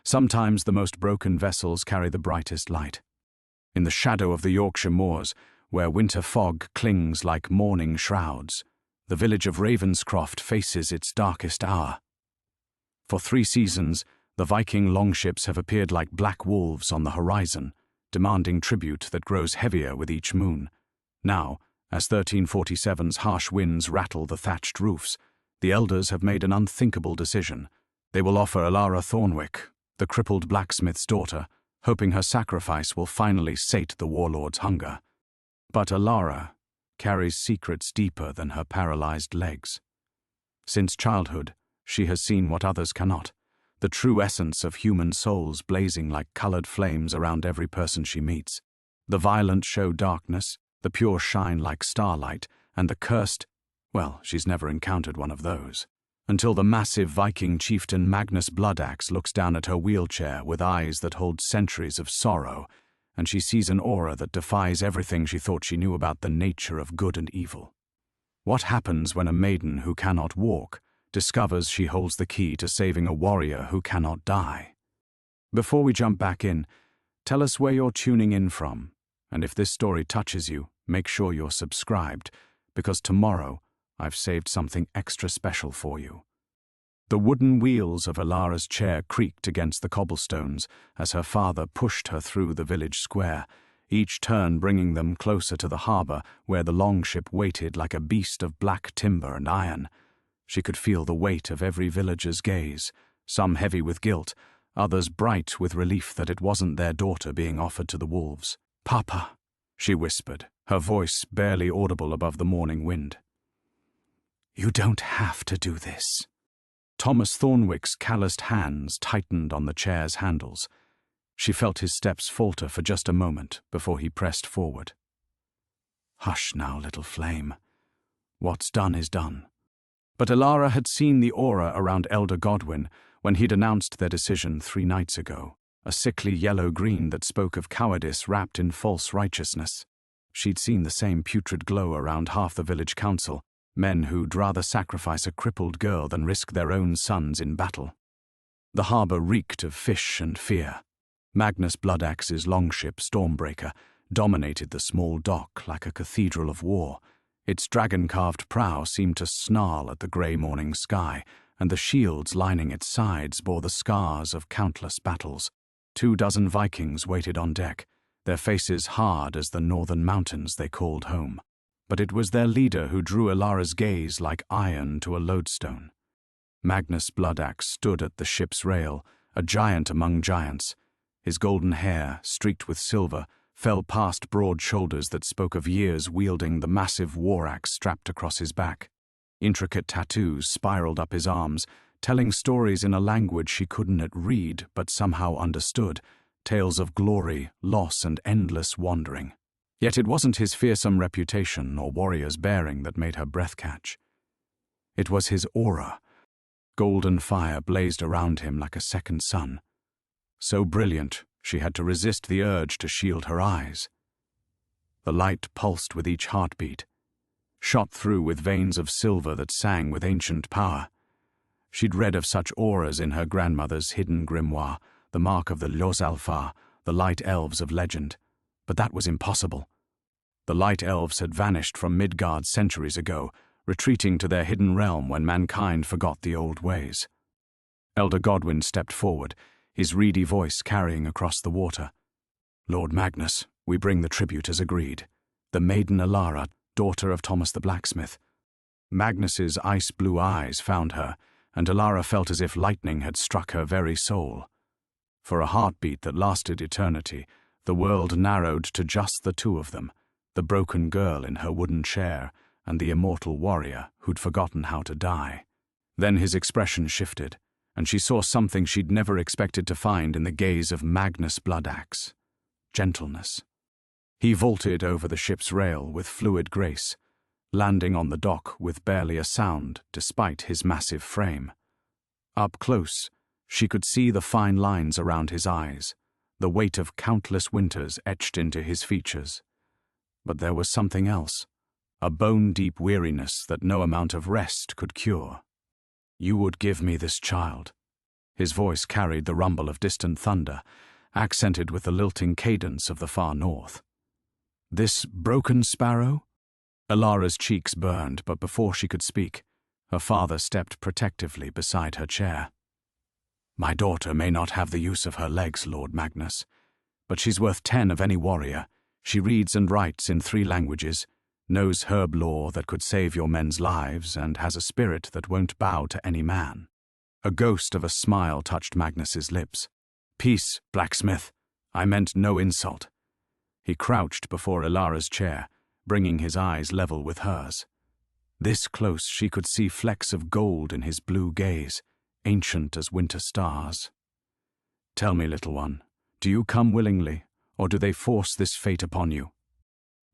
Sometimes the most broken vessels carry the brightest light. In the shadow of the Yorkshire moors, where winter fog clings like mourning shrouds, the village of Ravenscroft faces its darkest hour. For 3 seasons, the Viking longships have appeared like black wolves on the horizon, demanding tribute that grows heavier with each moon. Now, as 1347's harsh winds rattle the thatched roofs, the elders have made an unthinkable decision. They will offer Elara Thornwick, the crippled blacksmith's daughter, hoping her sacrifice will finally sate the warlord's hunger. But Elara carries secrets deeper than her paralyzed legs. Since childhood, she has seen what others cannot, the true essence of human souls blazing like colored flames around every person she meets. The violent show darkness, the pure shine like starlight, and the cursed, well, she's never encountered one of those. Until the massive Viking chieftain Magnus Bloodaxe looks down at her wheelchair with eyes that hold centuries of sorrow, and she sees an aura that defies everything she thought she knew about the nature of good and evil. What happens when a maiden who cannot walk discovers she holds the key to saving a warrior who cannot die? Before we jump back in, tell us where you're tuning in from, and if this story touches you, make sure you're subscribed, because tomorrow I've saved something extra special for you. The wooden wheels of Elara's chair creaked against the cobblestones as her father pushed her through the village square, each turn bringing them closer to the harbour where the longship waited like a beast of black timber and iron. She could feel the weight of every villager's gaze, some heavy with guilt, others bright with relief that it wasn't their daughter being offered to the wolves. "Papa," she whispered, her voice barely audible above the morning wind. "You don't have to do this." Thomas Thornwick's calloused hands tightened on the chair's handles. She felt his steps falter for just a moment before he pressed forward. "Hush now, little flame. What's done is done." But Elara had seen the aura around Elder Godwin when he'd announced their decision 3 nights ago, a sickly yellow-green that spoke of cowardice wrapped in false righteousness. She'd seen the same putrid glow around half the village council, men who'd rather sacrifice a crippled girl than risk their own sons in battle. The harbour reeked of fish and fear. Magnus Bloodaxe's longship, Stormbreaker, dominated the small dock like a cathedral of war. Its dragon-carved prow seemed to snarl at the grey morning sky, and the shields lining its sides bore the scars of countless battles. 24 Vikings waited on deck, their faces hard as the northern mountains they called home. But it was their leader who drew Elara's gaze like iron to a lodestone. Magnus Bloodaxe stood at the ship's rail, a giant among giants. His golden hair, streaked with silver, fell past broad shoulders that spoke of years wielding the massive war axe strapped across his back. Intricate tattoos spiraled up his arms, telling stories in a language she couldn't read but somehow understood, tales of glory, loss, and endless wandering. Yet it wasn't his fearsome reputation or warrior's bearing that made her breath catch. It was his aura. Golden fire blazed around him like a second sun. So brilliant, she had to resist the urge to shield her eyes. The light pulsed with each heartbeat, shot through with veins of silver that sang with ancient power. She'd read of such auras in her grandmother's hidden grimoire, the mark of the Ljosalfar, the light elves of legend. But that was impossible. The light elves had vanished from Midgard centuries ago, retreating to their hidden realm when mankind forgot the old ways. Elder Godwin stepped forward, his reedy voice carrying across the water. "Lord Magnus, we bring the tribute as agreed. The maiden Elara, daughter of Thomas the blacksmith." Magnus's ice-blue eyes found her, and Elara felt as if lightning had struck her very soul. For a heartbeat that lasted eternity, the world narrowed to just the two of them, the broken girl in her wooden chair and the immortal warrior who'd forgotten how to die. Then his expression shifted, and she saw something she'd never expected to find in the gaze of Magnus Bloodaxe: gentleness. He vaulted over the ship's rail with fluid grace, landing on the dock with barely a sound despite his massive frame. Up close, she could see the fine lines around his eyes, the weight of countless winters etched into his features. But there was something else, a bone-deep weariness that no amount of rest could cure. "You would give me this child." His voice carried the rumble of distant thunder, accented with the lilting cadence of the far north. "This broken sparrow?" Elara's cheeks burned, but before she could speak, her father stepped protectively beside her chair. "My daughter may not have the use of her legs, Lord Magnus, but she's worth 10 of any warrior. She reads and writes in 3 languages, knows herb lore that could save your men's lives, and has a spirit that won't bow to any man." A ghost of a smile touched Magnus's lips. "Peace, blacksmith. I meant no insult." He crouched before Elara's chair, bringing his eyes level with hers. This close she could see flecks of gold in his blue gaze, ancient as winter stars. "Tell me, little one, do you come willingly, or do they force this fate upon you?"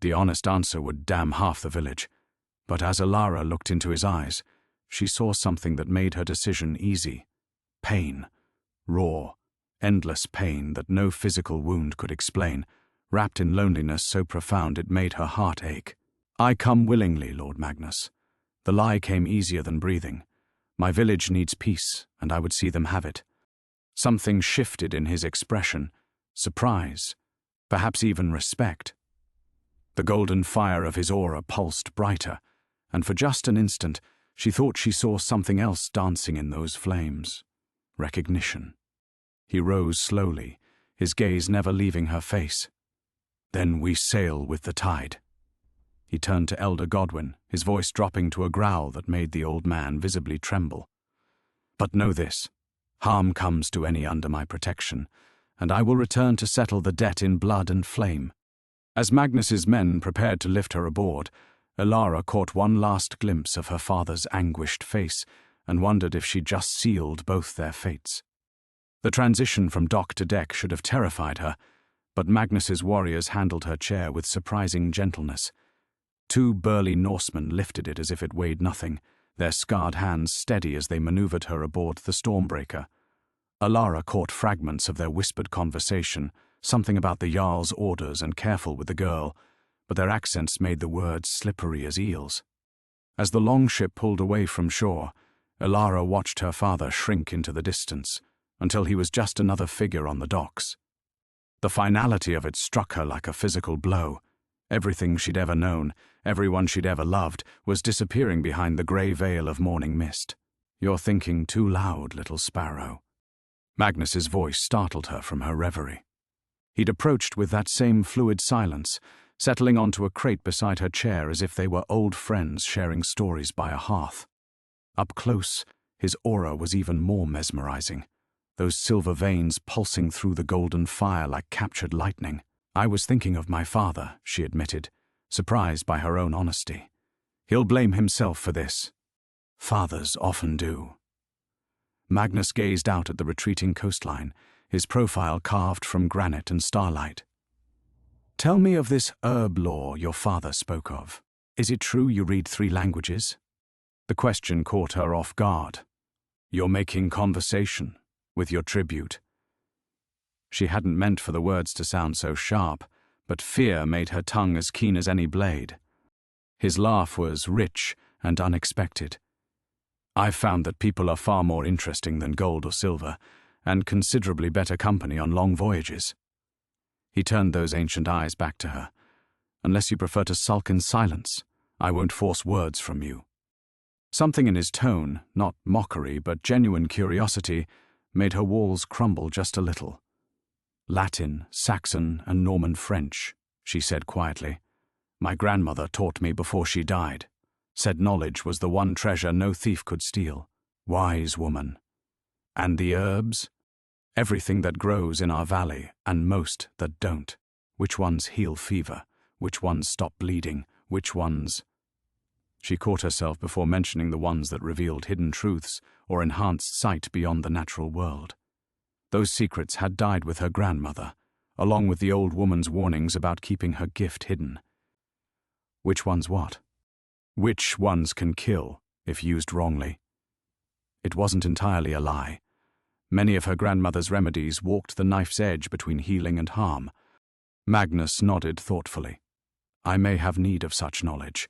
The honest answer would damn half the village, but as Elara looked into his eyes, she saw something that made her decision easy. Pain. Raw, endless pain that no physical wound could explain, wrapped in loneliness so profound it made her heart ache. "I come willingly, Lord Magnus. The lie came easier than breathing. My village needs peace, and I would see them have it." Something shifted in his expression, surprise, perhaps even respect. The golden fire of his aura pulsed brighter, and for just an instant she thought she saw something else dancing in those flames. Recognition. He rose slowly, his gaze never leaving her face. "Then we sail with the tide." He turned to Elder Godwin, his voice dropping to a growl that made the old man visibly tremble. "But know this, harm comes to any under my protection, and I will return to settle the debt in blood and flame." As Magnus's men prepared to lift her aboard, Elara caught one last glimpse of her father's anguished face and wondered if she'd just sealed both their fates. The transition from dock to deck should have terrified her, but Magnus's warriors handled her chair with surprising gentleness. 2 burly Norsemen lifted it as if it weighed nothing, their scarred hands steady as they maneuvered her aboard the Stormbreaker. Elara caught fragments of their whispered conversation, something about the Jarl's orders and careful with the girl, but their accents made the words slippery as eels. As the longship pulled away from shore, Elara watched her father shrink into the distance, until he was just another figure on the docks. The finality of it struck her like a physical blow. Everything she'd ever known, everyone she'd ever loved, was disappearing behind the grey veil of morning mist. "You're thinking too loud, little sparrow." Magnus's voice startled her from her reverie. He'd approached with that same fluid silence, settling onto a crate beside her chair as if they were old friends sharing stories by a hearth. Up close, his aura was even more mesmerizing, those silver veins pulsing through the golden fire like captured lightning. "I was thinking of my father," she admitted, surprised by her own honesty. "He'll blame himself for this. Fathers often do." Magnus gazed out at the retreating coastline, his profile carved from granite and starlight. "Tell me of this herb lore your father spoke of. Is it true you read 3 languages? The question caught her off guard. "You're making conversation with your tribute." She hadn't meant for the words to sound so sharp, but fear made her tongue as keen as any blade. His laugh was rich and unexpected. "I've found that people are far more interesting than gold or silver, and considerably better company on long voyages." He turned those ancient eyes back to her. "Unless you prefer to sulk in silence, I won't force words from you." Something in his tone, not mockery but genuine curiosity, made her walls crumble just a little. "Latin, Saxon, and Norman French," she said quietly. "My grandmother taught me before she died. Said knowledge was the one treasure no thief could steal. Wise woman. And the herbs? Everything that grows in our valley, and most that don't. Which ones heal fever? Which ones stop bleeding? Which ones—" She caught herself before mentioning the ones that revealed hidden truths or enhanced sight beyond the natural world. Those secrets had died with her grandmother, along with the old woman's warnings about keeping her gift hidden. Which ones what? Which ones can kill, if used wrongly? It wasn't entirely a lie. Many of her grandmother's remedies walked the knife's edge between healing and harm. Magnus nodded thoughtfully. "I may have need of such knowledge.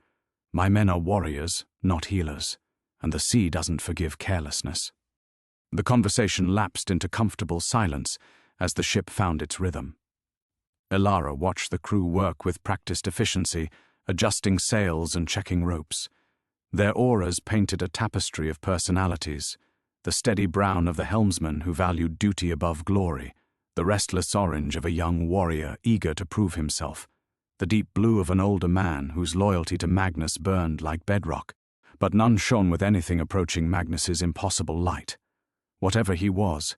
My men are warriors, not healers, and the sea doesn't forgive carelessness." The conversation lapsed into comfortable silence as the ship found its rhythm. Elara watched the crew work with practiced efficiency, adjusting sails and checking ropes. Their auras painted a tapestry of personalities: the steady brown of the helmsman who valued duty above glory, the restless orange of a young warrior eager to prove himself, the deep blue of an older man whose loyalty to Magnus burned like bedrock, but none shone with anything approaching Magnus's impossible light. Whatever he was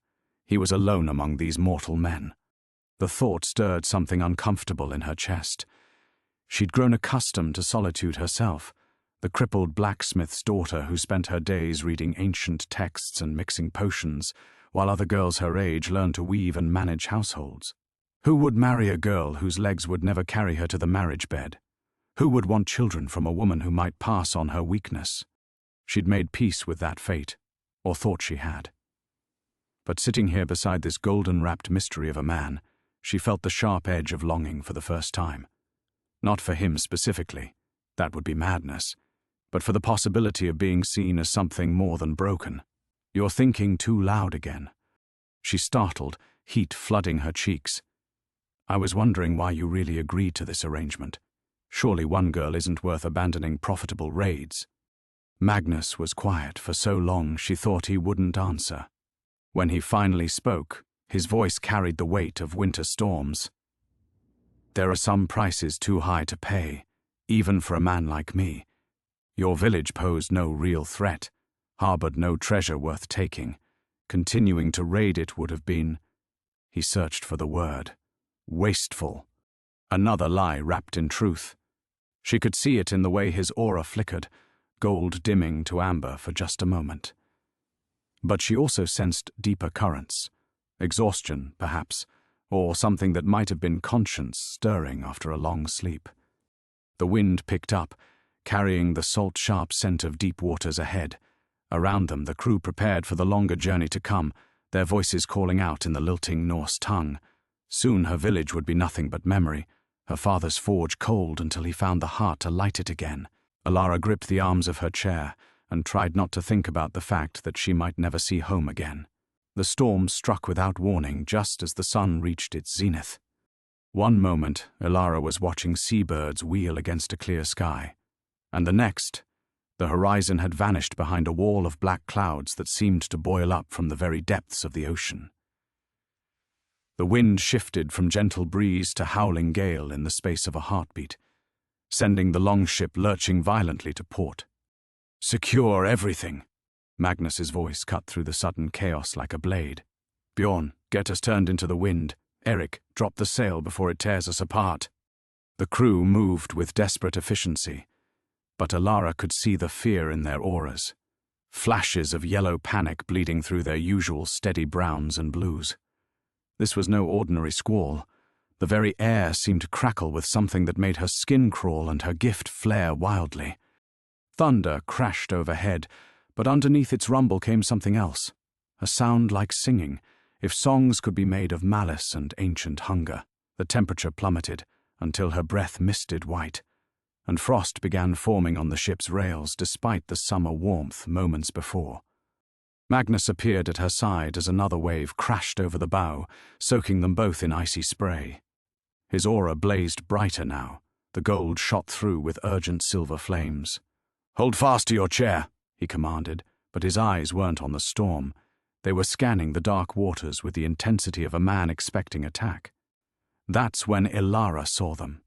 alone among these mortal men. The thought stirred something uncomfortable in her chest. She'd grown accustomed to solitude herself, the crippled blacksmith's daughter who spent her days reading ancient texts and mixing potions, while other girls her age learned to weave and manage households. Who would marry a girl whose legs would never carry her to the marriage bed? Who would want children from a woman who might pass on her weakness? She'd made peace with that fate, or thought she had. But sitting here beside this golden-wrapped mystery of a man, she felt the sharp edge of longing for the first time. Not for him specifically, that would be madness, but for the possibility of being seen as something more than broken. "You're thinking too loud again." She startled, heat flooding her cheeks. "I was wondering why you really agreed to this arrangement. Surely one girl isn't worth abandoning profitable raids." Magnus was quiet for so long she thought he wouldn't answer. When he finally spoke, his voice carried the weight of winter storms. "There are some prices too high to pay, even for a man like me. Your village posed no real threat, harbored no treasure worth taking. Continuing to raid it would have been—" He searched for the word. "Wasteful." Another lie wrapped in truth. She could see it in the way his aura flickered, gold dimming to amber for just a moment. But she also sensed deeper currents. Exhaustion, perhaps, or something that might have been conscience stirring after a long sleep. The wind picked up, carrying the salt-sharp scent of deep waters ahead. Around them, the crew prepared for the longer journey to come, their voices calling out in the lilting Norse tongue. Soon her village would be nothing but memory, her father's forge cold until he found the heart to light it again. Elara gripped the arms of her chair and tried not to think about the fact that she might never see home again. The storm struck without warning just as the sun reached its zenith. One moment, Elara was watching seabirds wheel against a clear sky, and the next, the horizon had vanished behind a wall of black clouds that seemed to boil up from the very depths of the ocean. The wind shifted from gentle breeze to howling gale in the space of a heartbeat, sending the longship lurching violently to port. "Secure everything." Magnus's voice cut through the sudden chaos like a blade. "Bjorn, get us turned into the wind. Eric, drop the sail before it tears us apart." The crew moved with desperate efficiency, but Elara could see the fear in their auras. Flashes of yellow panic bleeding through their usual steady browns and blues. This was no ordinary squall. The very air seemed to crackle with something that made her skin crawl and her gift flare wildly. Thunder crashed overhead, but underneath its rumble came something else. A sound like singing, if songs could be made of malice and ancient hunger. The temperature plummeted until her breath misted white, and frost began forming on the ship's rails despite the summer warmth moments before. Magnus appeared at her side as another wave crashed over the bow, soaking them both in icy spray. His aura blazed brighter now, the gold shot through with urgent silver flames. "Hold fast to your chair," he commanded, but his eyes weren't on the storm. They were scanning the dark waters with the intensity of a man expecting attack. That's when Elara saw them.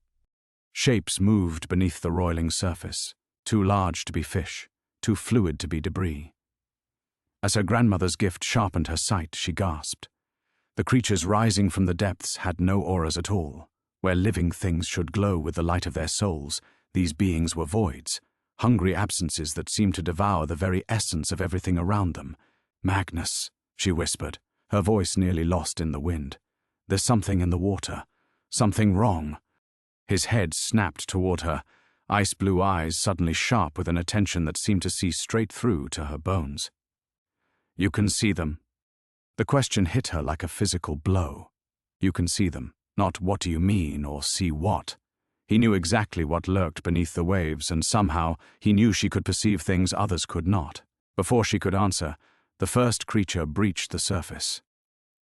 Shapes moved beneath the roiling surface, too large to be fish, too fluid to be debris. As her grandmother's gift sharpened her sight, she gasped. The creatures rising from the depths had no auras at all. Where living things should glow with the light of their souls, these beings were voids, hungry absences that seemed to devour the very essence of everything around them. "Magnus," she whispered, her voice nearly lost in the wind. "There's something in the water. Something wrong." His head snapped toward her, ice-blue eyes suddenly sharp with an attention that seemed to see straight through to her bones. "You can see them." The question hit her like a physical blow. You can see them, not what do you mean or see what. He knew exactly what lurked beneath the waves, and somehow he knew she could perceive things others could not. Before she could answer, The first creature breached the surface.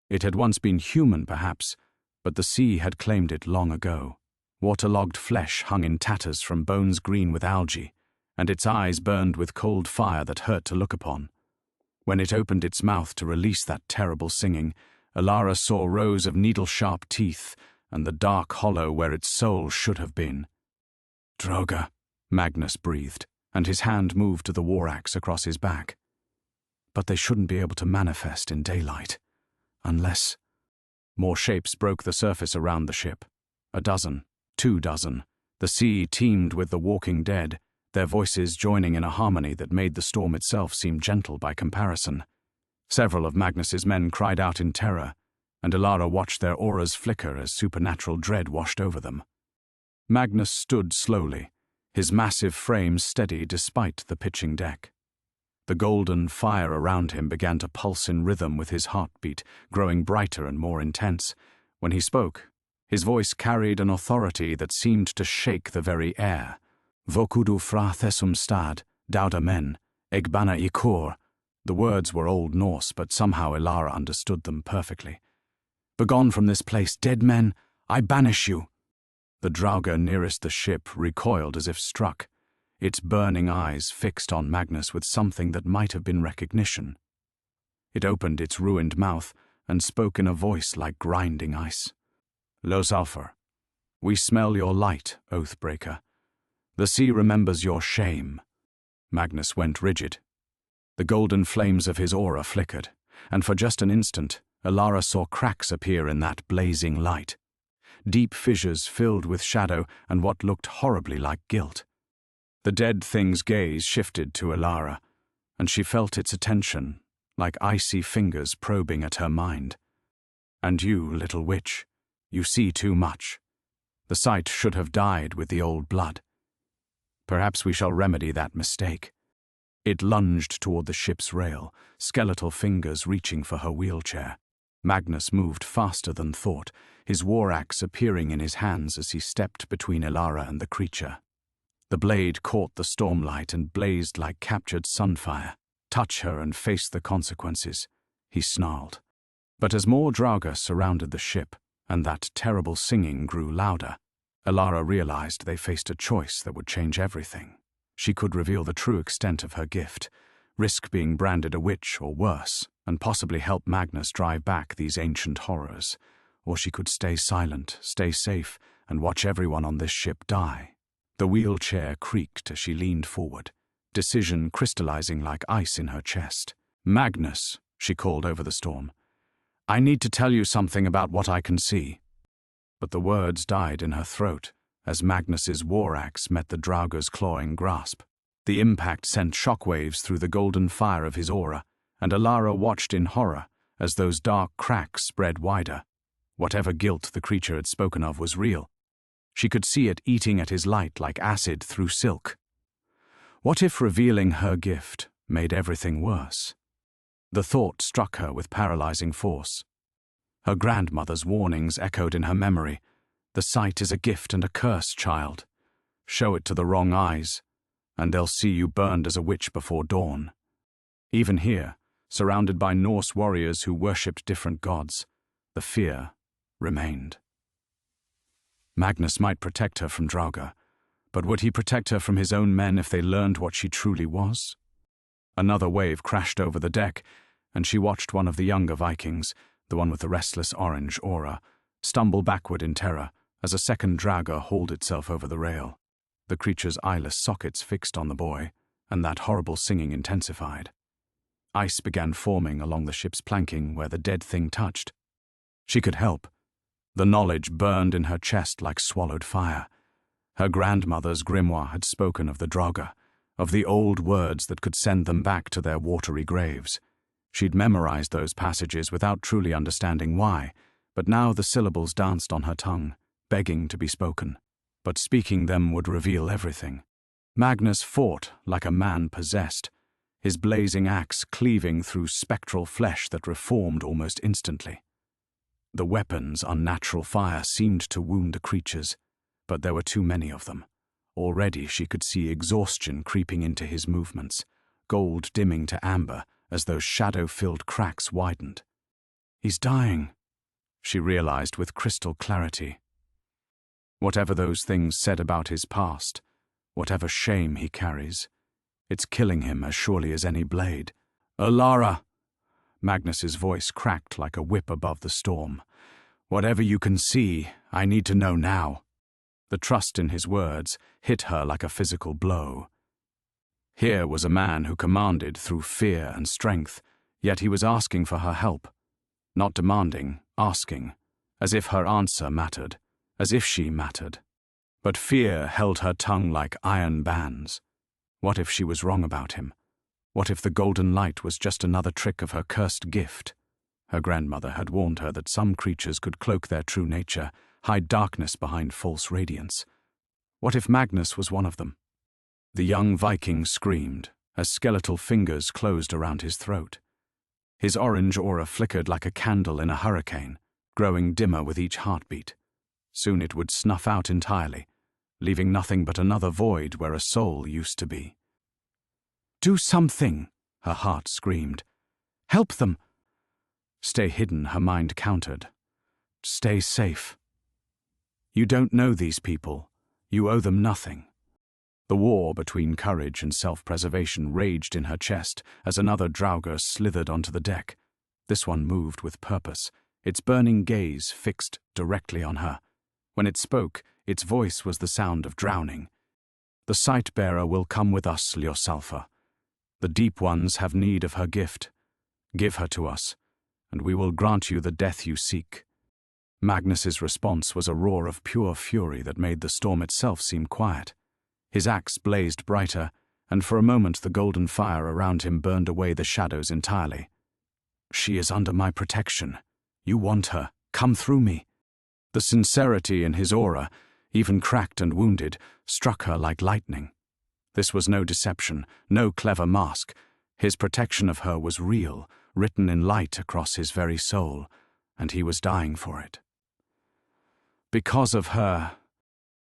It had once been human, perhaps, but the sea had claimed it long ago. Waterlogged flesh hung in tatters from bones green with algae, and its eyes burned with cold fire that hurt to look upon. When it opened its mouth to release that terrible singing, Elara saw rows of needle-sharp teeth and the dark hollow where its soul should have been. "Droga," Magnus breathed, and his hand moved to the war axe across his back. But they shouldn't be able to manifest in daylight. Unless... More shapes broke the surface around the ship. 12, 24. The sea teemed with the walking dead, their voices joining in a harmony that made the storm itself seem gentle by comparison. Several of Magnus's men cried out in terror, and Elara watched their auras flicker as supernatural dread washed over them. Magnus stood slowly, his massive frame steady despite the pitching deck. The golden fire around him began to pulse in rhythm with his heartbeat, growing brighter and more intense. When he spoke, his voice carried an authority that seemed to shake the very air. "Vokudu fra thessum stad, dauda men, egbana ikor." The words were Old Norse, but somehow Elara understood them perfectly. "Begone from this place, dead men, I banish you." The drauga nearest the ship recoiled as if struck, its burning eyes fixed on Magnus with something that might have been recognition. It opened its ruined mouth and spoke in a voice like grinding ice. "Losalfar, we smell your light, Oathbreaker. The sea remembers your shame." Magnus went rigid. The golden flames of his aura flickered, and for just an instant, Elara saw cracks appear in that blazing light. Deep fissures filled with shadow and what looked horribly like guilt. The dead thing's gaze shifted to Elara, and she felt its attention, like icy fingers probing at her mind. "And you, little witch, you see too much. The sight should have died with the old blood. Perhaps we shall remedy that mistake." It lunged toward the ship's rail, skeletal fingers reaching for her wheelchair. Magnus moved faster than thought, his war axe appearing in his hands as he stepped between Elara and the creature. The blade caught the stormlight and blazed like captured sunfire. "Touch her and face the consequences," he snarled. But as more drauga surrounded the ship, and that terrible singing grew louder, Elara realized they faced a choice that would change everything. She could reveal the true extent of her gift, risk being branded a witch or worse, and possibly help Magnus drive back these ancient horrors. Or she could stay silent, stay safe, and watch everyone on this ship die. The wheelchair creaked as she leaned forward, decision crystallizing like ice in her chest. "Magnus," she called over the storm, "I need to tell you something about what I can see." But the words died in her throat as Magnus's war axe met the drauga's clawing grasp. The impact sent shockwaves through the golden fire of his aura, and Elara watched in horror as those dark cracks spread wider. Whatever guilt the creature had spoken of was real. She could see it eating at his light like acid through silk. What if revealing her gift made everything worse? The thought struck her with paralyzing force. Her grandmother's warnings echoed in her memory. "The sight is a gift and a curse, child. Show it to the wrong eyes, and they'll see you burned as a witch before dawn." Even here, surrounded by Norse warriors who worshipped different gods, the fear remained. Magnus might protect her from drauga, but would he protect her from his own men if they learned what she truly was? Another wave crashed over the deck, and she watched one of the younger Vikings, the one with the restless orange aura, stumble backward in terror as a second drauga hauled itself over the rail. The creature's eyeless sockets fixed on the boy, and that horrible singing intensified. Ice began forming along the ship's planking where the dead thing touched. She could help. The knowledge burned in her chest like swallowed fire. Her grandmother's grimoire had spoken of the drauga, of the old words that could send them back to their watery graves. She'd memorized those passages without truly understanding why, but now the syllables danced on her tongue, begging to be spoken. But speaking them would reveal everything. Magnus fought like a man possessed, his blazing axe cleaving through spectral flesh that reformed almost instantly. The weapon's unnatural fire seemed to wound the creatures, but there were too many of them. Already she could see exhaustion creeping into his movements, gold dimming to amber as those shadow-filled cracks widened. "He's dying," she realized with crystal clarity. Whatever those things said about his past, whatever shame he carries, it's killing him as surely as any blade. "Elara!" Magnus's voice cracked like a whip above the storm. "Whatever you can see, I need to know now." The trust in his words hit her like a physical blow. Here was a man who commanded through fear and strength, yet he was asking for her help. Not demanding, asking, as if her answer mattered, as if she mattered. But fear held her tongue like iron bands. What if she was wrong about him? What if the golden light was just another trick of her cursed gift? Her grandmother had warned her that some creatures could cloak their true nature, hide darkness behind false radiance. What if Magnus was one of them? The young Viking screamed, as skeletal fingers closed around his throat. His orange aura flickered like a candle in a hurricane, growing dimmer with each heartbeat. Soon it would snuff out entirely, leaving nothing but another void where a soul used to be. "Do something," her heart screamed. "Help them." Stay hidden, her mind countered. Stay safe. You don't know these people. You owe them nothing. The war between courage and self-preservation raged in her chest as another Draugr slithered onto the deck. This one moved with purpose, its burning gaze fixed directly on her. When it spoke, its voice was the sound of drowning. "The sight-bearer will come with us, Lyosalfa. The deep ones have need of her gift. Give her to us, and we will grant you the death you seek." Magnus's response was a roar of pure fury that made the storm itself seem quiet. His axe blazed brighter, and for a moment the golden fire around him burned away the shadows entirely. "She is under my protection. You want her. Come through me." The sincerity in his aura, even cracked and wounded, struck her like lightning. This was no deception, no clever mask. His protection of her was real, written in light across his very soul, and he was dying for it. Because of her,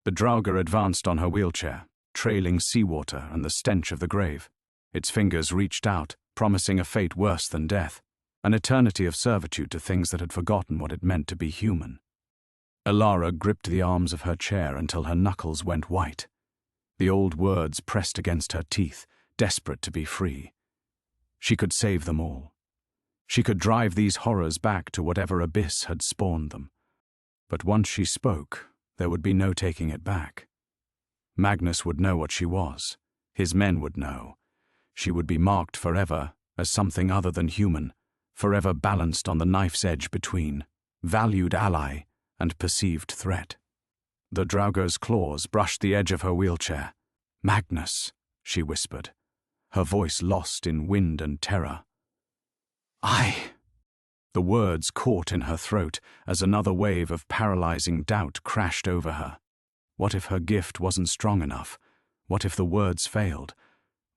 the Draugr advanced on her wheelchair, trailing seawater and the stench of the grave. Its fingers reached out, promising a fate worse than death, an eternity of servitude to things that had forgotten what it meant to be human. Elara gripped the arms of her chair until her knuckles went white. The old words pressed against her teeth, desperate to be free. She could save them all. She could drive these horrors back to whatever abyss had spawned them. But once she spoke, there would be no taking it back. Magnus would know what she was. His men would know. She would be marked forever as something other than human, forever balanced on the knife's edge between valued ally and perceived threat. The Draugr's claws brushed the edge of her wheelchair. "Magnus," she whispered, her voice lost in wind and terror. The words caught in her throat as another wave of paralyzing doubt crashed over her. What if her gift wasn't strong enough? What if the words failed?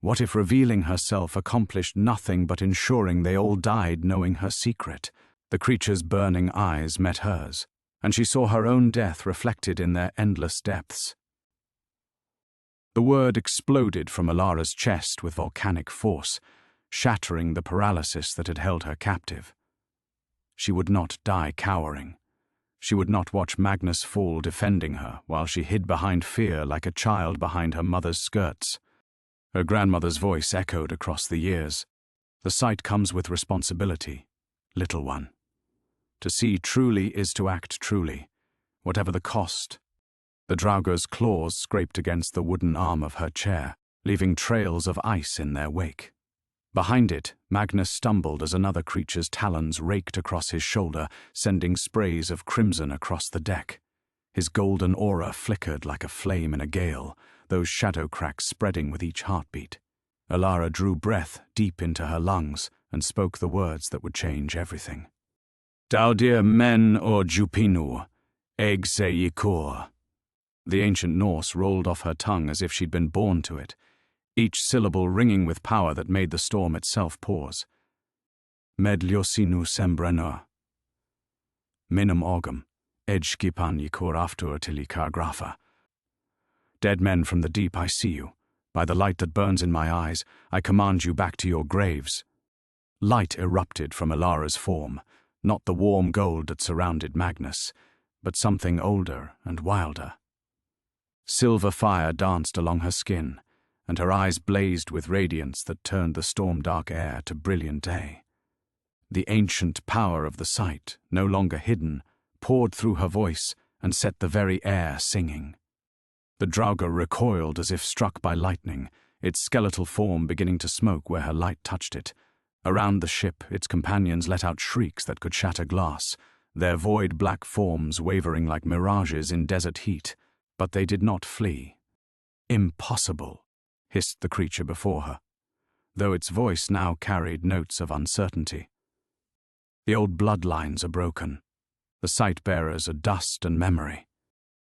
What if revealing herself accomplished nothing but ensuring they all died knowing her secret? The creature's burning eyes met hers, and she saw her own death reflected in their endless depths. The word exploded from Elara's chest with volcanic force, shattering the paralysis that had held her captive. She would not die cowering. She would not watch Magnus fall defending her while she hid behind fear like a child behind her mother's skirts. Her grandmother's voice echoed across the years. "The sight comes with responsibility, little one. To see truly is to act truly, whatever the cost." The Draugr's claws scraped against the wooden arm of her chair, leaving trails of ice in their wake. Behind it, Magnus stumbled as another creature's talons raked across his shoulder, sending sprays of crimson across the deck. His golden aura flickered like a flame in a gale, those shadow cracks spreading with each heartbeat. Elara drew breath deep into her lungs and spoke the words that would change everything. "Daudir men or Jupinu, eg se yikur." The ancient Norse rolled off her tongue as if she'd been born to it, each syllable ringing with power that made the storm itself pause. "Med liosinu sembrenur. Minum augum, edskipan yikur aftur til grafa." Dead men from the deep, I see you. By the light that burns in my eyes, I command you back to your graves. Light erupted from Elara's form, not the warm gold that surrounded Magnus, but something older and wilder. Silver fire danced along her skin, and her eyes blazed with radiance that turned the storm-dark air to brilliant day. The ancient power of the site, no longer hidden, poured through her voice and set the very air singing. The Draugr recoiled as if struck by lightning, its skeletal form beginning to smoke where her light touched it. Around the ship, its companions let out shrieks that could shatter glass, their void black forms wavering like mirages in desert heat, but they did not flee. "Impossible," hissed the creature before her, though its voice now carried notes of uncertainty. "The old bloodlines are broken. The sight-bearers are dust and memory."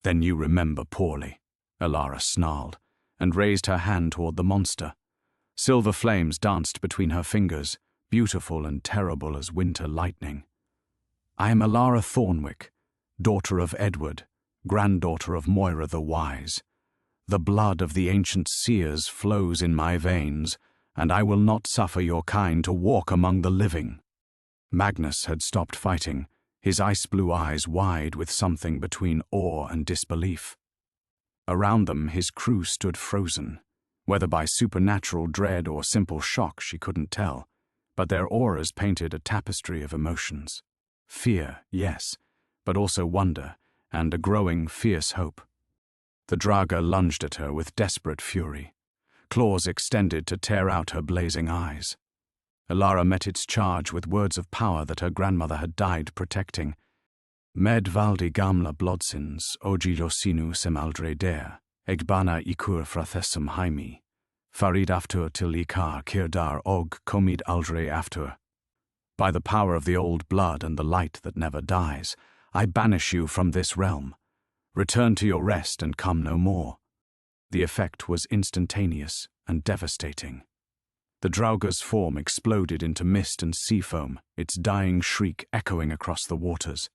"Then you remember poorly," Elara snarled, and raised her hand toward the monster. Silver flames danced between her fingers, beautiful and terrible as winter lightning. "I am Elara Thornwick, daughter of Edward, granddaughter of Moira the Wise. The blood of the ancient seers flows in my veins, and I will not suffer your kind to walk among the living." Magnus had stopped fighting, his ice-blue eyes wide with something between awe and disbelief. Around them, his crew stood frozen, whether by supernatural dread or simple shock she couldn't tell, but their auras painted a tapestry of emotions. Fear, yes, but also wonder and a growing fierce hope. The Draugr lunged at her with desperate fury, claws extended to tear out her blazing eyes. Elara met its charge with words of power that her grandmother had died protecting. "Med valdi gamla blodsins, ogi losinu semaldre der, egbana ikur frathesum haimi, farid aftur til ikar kirdar og komid aldre aftur." "By the power of the old blood and the light that never dies, I banish you from this realm. Return to your rest and come no more." The effect was instantaneous and devastating. The Draugr's form exploded into mist and sea foam, its dying shriek echoing across the waters.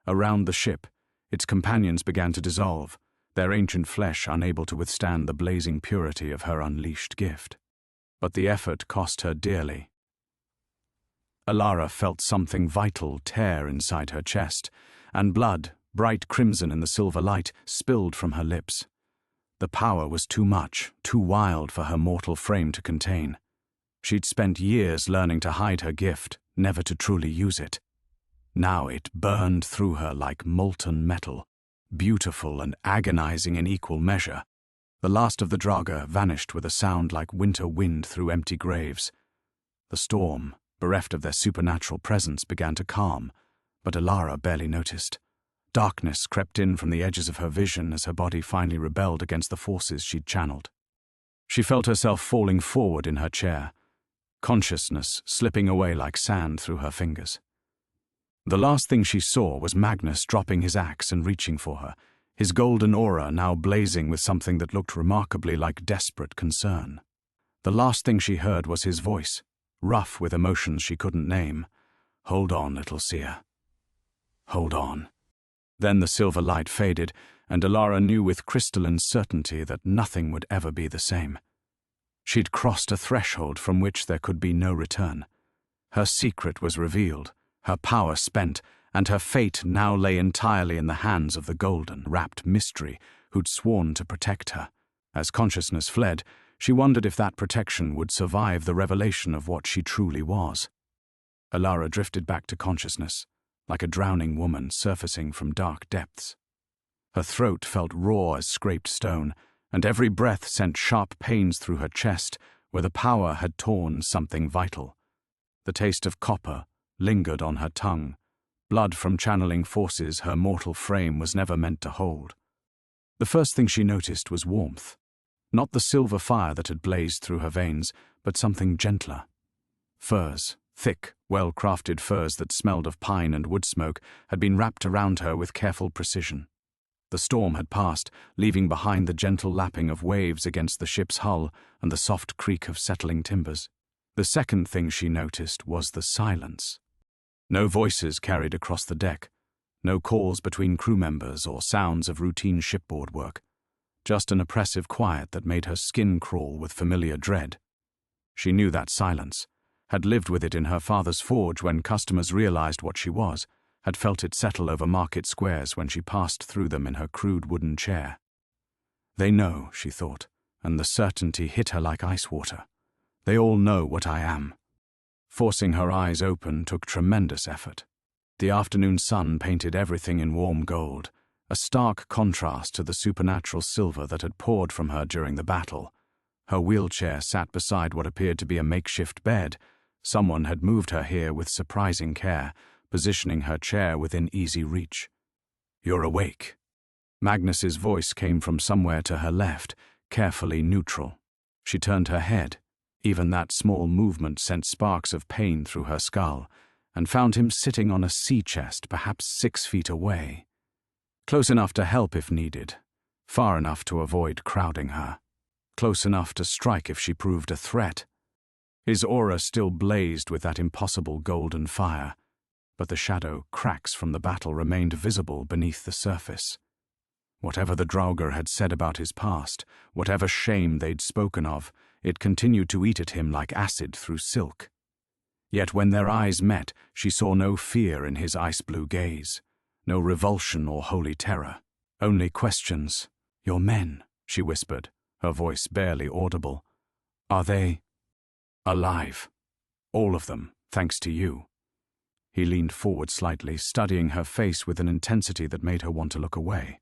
Around the ship, its companions began to dissolve, their ancient flesh unable to withstand the blazing purity of her unleashed gift. But the effort cost her dearly. Elara felt something vital tear inside her chest, and blood, bright crimson in the silver light, spilled from her lips. The power was too much, too wild for her mortal frame to contain. She'd spent years learning to hide her gift, never to truly use it. Now it burned through her like molten metal, beautiful and agonizing in equal measure. The last of the Draugr vanished with a sound like winter wind through empty graves. The storm, bereft of their supernatural presence, began to calm, but Elara barely noticed. Darkness crept in from the edges of her vision as her body finally rebelled against the forces she'd channeled. She felt herself falling forward in her chair, consciousness slipping away like sand through her fingers. The last thing she saw was Magnus dropping his axe and reaching for her, his golden aura now blazing with something that looked remarkably like desperate concern. The last thing she heard was his voice, rough with emotions she couldn't name. "Hold on, little seer. Hold on." Then the silver light faded, and Elara knew with crystalline certainty that nothing would ever be the same. She'd crossed a threshold from which there could be no return. Her secret was revealed, her power spent, and her fate now lay entirely in the hands of the golden, wrapped mystery who'd sworn to protect her. As consciousness fled, she wondered if that protection would survive the revelation of what she truly was. Elara drifted back to consciousness, like a drowning woman surfacing from dark depths. Her throat felt raw as scraped stone, and every breath sent sharp pains through her chest where the power had torn something vital. The taste of copper lingered on her tongue, blood from channeling forces her mortal frame was never meant to hold. The first thing she noticed was warmth. Not the silver fire that had blazed through her veins, but something gentler. Furs, thick, well-crafted furs that smelled of pine and wood smoke, had been wrapped around her with careful precision. The storm had passed, leaving behind the gentle lapping of waves against the ship's hull and the soft creak of settling timbers. The second thing she noticed was the silence. No voices carried across the deck, no calls between crew members or sounds of routine shipboard work. Just an oppressive quiet that made her skin crawl with familiar dread. She knew that silence, had lived with it in her father's forge when customers realized what she was, had felt it settle over market squares when she passed through them in her crude wooden chair. They know, she thought, and the certainty hit her like ice water. They all know what I am. Forcing her eyes open took tremendous effort. The afternoon sun painted everything in warm gold, a stark contrast to the supernatural silver that had poured from her during the battle. Her wheelchair sat beside what appeared to be a makeshift bed. Someone had moved her here with surprising care, positioning her chair within easy reach. "You're awake." Magnus's voice came from somewhere to her left, carefully neutral. She turned her head. Even that small movement sent sparks of pain through her skull, and found him sitting on a sea chest perhaps 6 feet away. Close enough to help if needed, far enough to avoid crowding her, close enough to strike if she proved a threat. His aura still blazed with that impossible golden fire, but the shadow cracks from the battle remained visible beneath the surface. Whatever the Draugr had said about his past, whatever shame they'd spoken of, it continued to eat at him like acid through silk. Yet when their eyes met, she saw no fear in his ice-blue gaze, no revulsion or holy terror, only questions. "Your men," she whispered, her voice barely audible. "Are they alive? All of them, thanks to you." He leaned forward slightly, studying her face with an intensity that made her want to look away.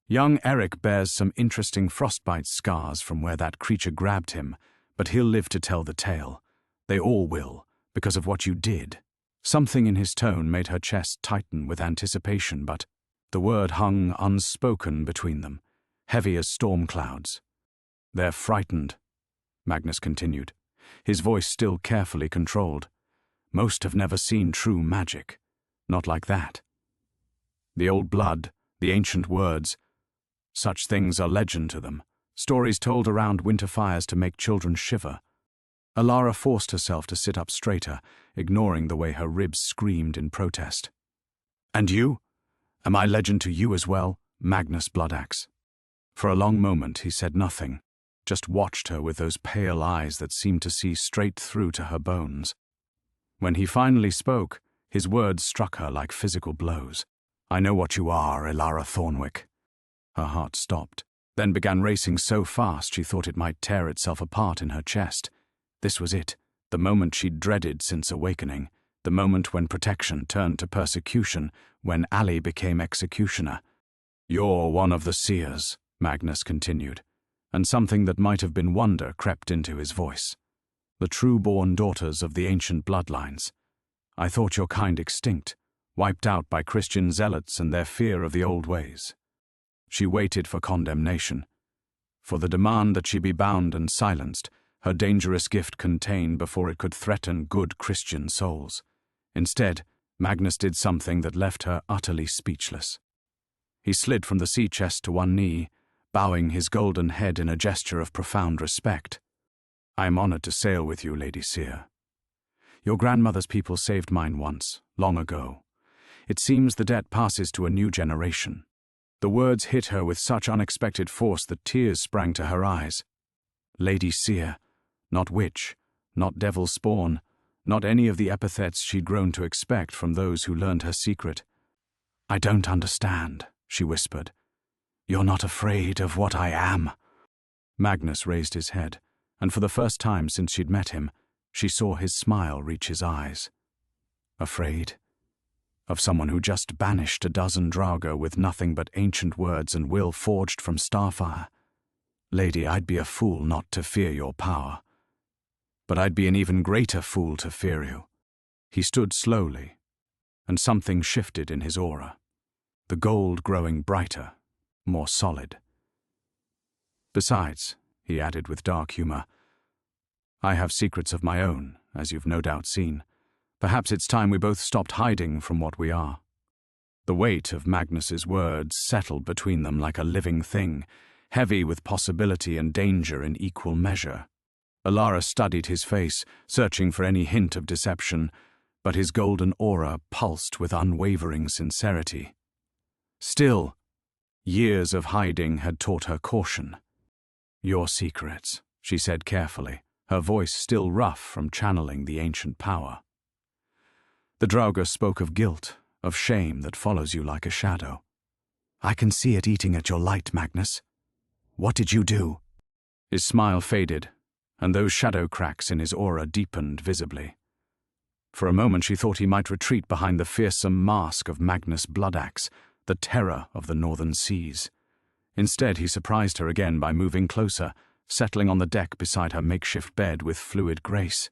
"Young Eric bears some interesting frostbite scars from where that creature grabbed him, but he'll live to tell the tale. They all will, because of what you did." Something in his tone made her chest tighten with anticipation, but the word hung unspoken between them, heavy as storm clouds. "They're frightened," Magnus continued, his voice still carefully controlled. "Most have never seen true magic. Not like that. The old blood, the ancient words, such things are legend to them, stories told around winter fires to make children shiver." Elara forced herself to sit up straighter, ignoring the way her ribs screamed in protest. "And you? Am I legend to you as well, Magnus Bloodaxe?" For a long moment he said nothing, just watched her with those pale eyes that seemed to see straight through to her bones. When he finally spoke, his words struck her like physical blows. "I know what you are, Elara Thornwick." Her heart stopped, then began racing so fast she thought it might tear itself apart in her chest. This was it, the moment she'd dreaded since awakening, the moment when protection turned to persecution, when ally became executioner. "You're one of the seers," Magnus continued, and something that might have been wonder crept into his voice. "The true-born daughters of the ancient bloodlines. I thought your kind extinct, wiped out by Christian zealots and their fear of the old ways." She waited for condemnation, for the demand that she be bound and silenced, her dangerous gift contained before it could threaten good Christian souls. Instead, Magnus did something that left her utterly speechless. He slid from the sea chest to one knee, bowing his golden head in a gesture of profound respect. "I am honored to sail with you, Lady Seer. Your grandmother's people saved mine once, long ago. It seems the debt passes to a new generation." The words hit her with such unexpected force that tears sprang to her eyes. Lady Seer, not witch, not devil spawn, not any of the epithets she'd grown to expect from those who learned her secret. "I don't understand," she whispered. "You're not afraid of what I am?" Magnus raised his head, and for the first time since she'd met him, she saw his smile reach his eyes. Afraid? Of someone who just banished a dozen Draugr with nothing but ancient words and will forged from starfire? "Lady, I'd be a fool not to fear your power. But I'd be an even greater fool to fear you." He stood slowly, and something shifted in his aura, the gold growing brighter, more solid. "Besides," he added with dark humor, "I have secrets of my own, as you've no doubt seen. Perhaps it's time we both stopped hiding from what we are." The weight of Magnus's words settled between them like a living thing, heavy with possibility and danger in equal measure. Elara studied his face, searching for any hint of deception, but his golden aura pulsed with unwavering sincerity. Still, years of hiding had taught her caution. "Your secrets," she said carefully, her voice still rough from channeling the ancient power. The Draugr spoke of guilt, of shame that follows you like a shadow. "I can see it eating at your light, Magnus. What did you do?" His smile faded, and those shadow cracks in his aura deepened visibly. For a moment she thought he might retreat behind the fearsome mask of Magnus Bloodaxe, the terror of the northern seas. Instead, he surprised her again by moving closer, settling on the deck beside her makeshift bed with fluid grace.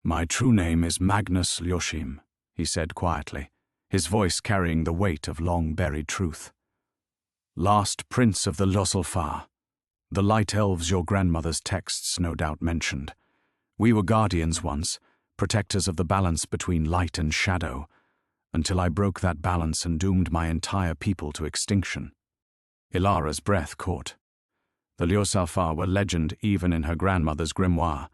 "My true name is Magnus Bloodaxe," he said quietly, his voice carrying the weight of long-buried truth. "Last prince of the Losselfar, the light elves your grandmother's texts no doubt mentioned. We were guardians once, protectors of the balance between light and shadow, until I broke that balance and doomed my entire people to extinction." Elara's breath caught. The Losselfar were legend even in her grandmother's grimoire,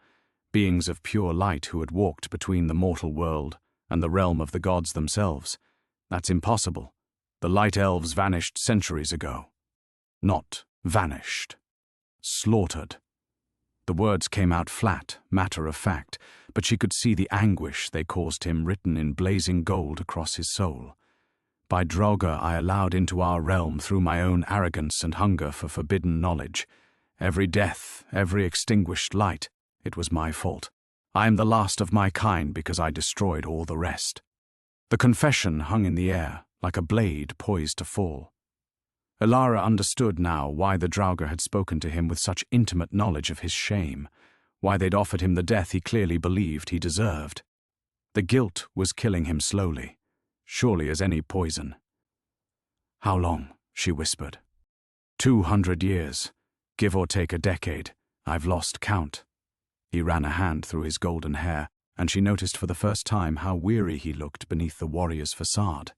beings of pure light who had walked between the mortal world and the realm of the gods themselves. That's impossible. The light elves vanished centuries ago. Not vanished. Slaughtered. The words came out flat, matter of fact, but she could see the anguish they caused him written in blazing gold across his soul. By Draugr I allowed into our realm through my own arrogance and hunger for forbidden knowledge. Every death, every extinguished light, it was my fault. I am the last of my kind because I destroyed all the rest. The confession hung in the air, like a blade poised to fall. Elara understood now why the Draugr had spoken to him with such intimate knowledge of his shame, why they'd offered him the death he clearly believed he deserved. The guilt was killing him slowly, surely as any poison. "How long?" she whispered. 200 years, give or take a decade. I've lost count." He ran a hand through his golden hair, and she noticed for the first time how weary he looked beneath the warrior's facade.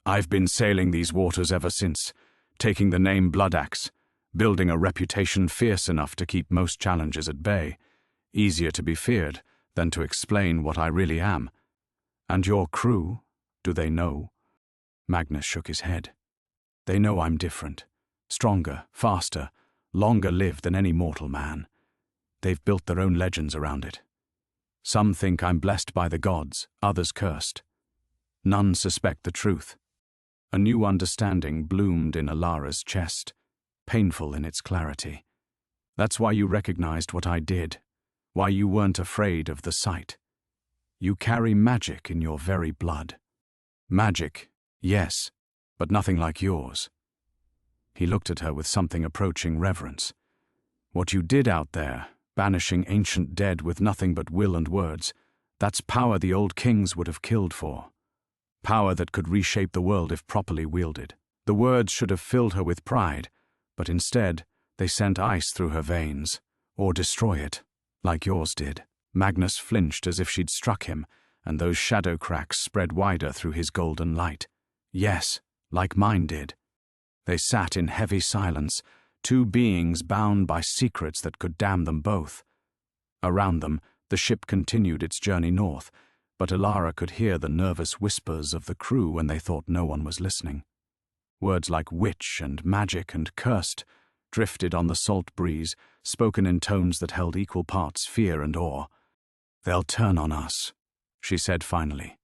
"I've been sailing these waters ever since, taking the name Bloodaxe, building a reputation fierce enough to keep most challenges at bay. Easier to be feared than to explain what I really am. And your crew, do they know?" Magnus shook his head. "They know I'm different, stronger, faster, longer lived than any mortal man. They've built their own legends around it. Some think I'm blessed by the gods, others cursed. None suspect the truth." A new understanding bloomed in Elara's chest, painful in its clarity. "That's why you recognized what I did, why you weren't afraid of the sight. You carry magic in your very blood. Magic, yes, but nothing like yours." He looked at her with something approaching reverence. "What you did out there, banishing ancient dead with nothing but will and words, that's power the old kings would have killed for. Power that could reshape the world if properly wielded. The words should have filled her with pride, but instead they sent ice through her veins, or destroy it, like yours did." Magnus flinched as if she'd struck him, and those shadow cracks spread wider through his golden light. "Yes, like mine did." They sat in heavy silence, two beings bound by secrets that could damn them both. Around them, the ship continued its journey north, but Elara could hear the nervous whispers of the crew when they thought no one was listening. Words like witch and magic and cursed drifted on the salt breeze, spoken in tones that held equal parts fear and awe. "They'll turn on us," she said finally.